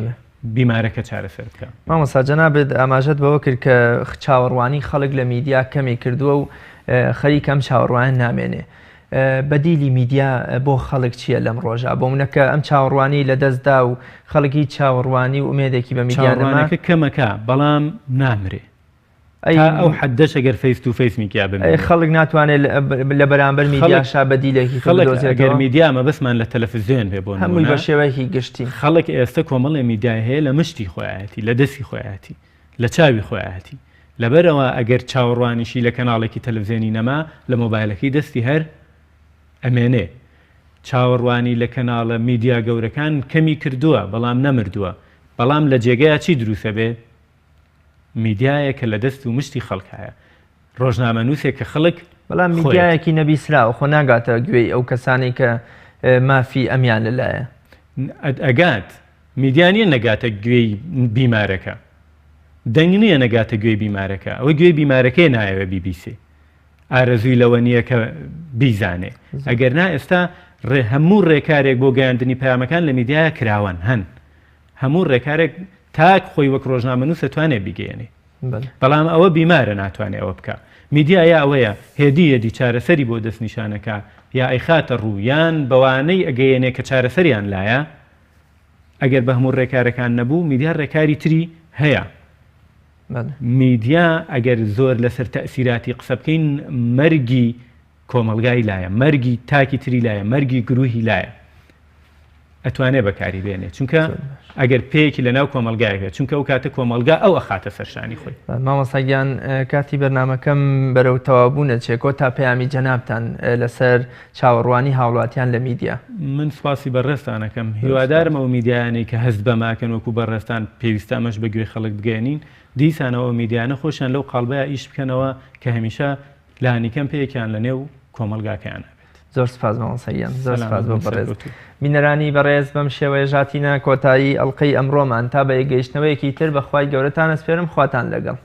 بیمارەکە چارەسەر بکە. مامۆستا جەنابێت ئاماژەت بەوە کرد کە چاوەڕوانی خەڵک لە میدیا کەمی کردووە و خەریکەم چاوەڕوان نامێنێ. بەدیلی میدیا بۆ خەڵک چییە لەم ڕۆژە؟ بۆ منەکە ئەم چاوەڕوانی لە دەستدا و خەڵکی چاوەڕوانی و ئومێدێکی بە میدیانەکە کەمەکە بەڵام نامرێ ئەو حدەش ئەگەر فیس تو فیس میکیا بێ خەڵک ناتوانێت لە بەرامبەر میدیاشا بەدیلێکی خەڵک میدیامە بەسمان لە تەلەڤیزیۆن بێ بۆ هەمووی بە شێوەیەکی گشتی. خەڵک ئێستا کۆمەڵی میدیای هەیە لە مشتی خۆیەتی، لە دەستی خۆیەتی، لە چاوی خۆیەتی. لەبەرەوە ئەگەر چاوەڕوانیشی لە کەناڵێکی تەلەڤیزیۆنی نەما لە مۆبایلەکەی دەستی هەر ئەمێنێ. چاوەڕوانی لە کەناڵە میدیا گەورەکان کەمی کردووە بەڵام نەمردووە. بەڵام لە جێگەیە چی دروستە بێ؟ میدیایەکە لە دەست و مشتی خەڵکایە، ڕۆژنامەنووسێک کە خەڵک بەڵام میدیایەکی نەبیسراوە خۆ ناگاتە گوێی ئەو کەسانی کە مافی ئەمیان لەلایە. ئەگات میدیانیە نەگاتە گوێی بیمارەکە، دەنگ نییە نەگاتە گوێی بیمارەکە، ئەوە گوێی بیمارەکەی نایەوە BBC ئارەزووی لەوە نییە کە بیزانێ. ئەگەر نا ئێستا هەموو ڕێکارێک بۆ گەیاندنی پەیامەکان لە میدیایە کراوان هەن، هەموو ڕێکارێک تاک خۆی وەک ڕۆژنامەنووس توانێ بگەێنێ، بەڵام ئەوە بیمارە ناتوانێت ئەوە بکە. میدیا یا ئەوەیە هێدیەدی چارەسەری بۆ دەستنیشانەکە یا ئەیخاتە ڕوویان بەوانەی ئەگەیەنێ کە چارەسەریان لایە. ئەگەر بە هەموو ڕێکارەکان نەبوو میدیا ڕێکاری تری هەیە. میدیا ئەگەر زۆر لەسەر تەئسیراتی قسە بکەین مەرگی کۆمەلگای لایە، مەرگی تاکی تری لایە، مەرگی گروهی لایە، ئەتوانێ بەکاری بێنێ. چونکە ئەگەر پێیەکی لە ناو کۆمەلگایەکە، چونکە ئەو کاتە کۆمەلگا ئەو ئەخاتە سەرشانی خۆی. مامۆستاگیان کاتی بەرنامەکەم بەرەو تەوابوونە چێکۆ تا پەیامی جەنابتان لەسەر چاوەڕوانی هاوڵاتیان لە میدیا. من سپاسی بەڕێستانەکەم، هیوادارم ئەو میدیانەی کە هەست بەماکەن وەکو بەڕێستان پێویستە ئەمەش بەگوێی خەڵک بگەێنین، دیسانەوە میدیانە خۆشیان لەو قاڵبەیە ئیش بکەنەوە کە هەمیشە لانیکەم پێیەکیان لە نێو کۆمەلگاکەیانە. زۆر سپاس مامۆستاگیان، زۆر سپاس بۆ بەڕێز. بینەرانی بەڕێز بەم شێوەیە ژاتینە کۆتایی ئەڵقەی ئەمڕۆمان تا بە یەکگەیشتنەوەیەکی تر بەخوای گەورەتان ئەسپێرم خواتان لەگەڵ.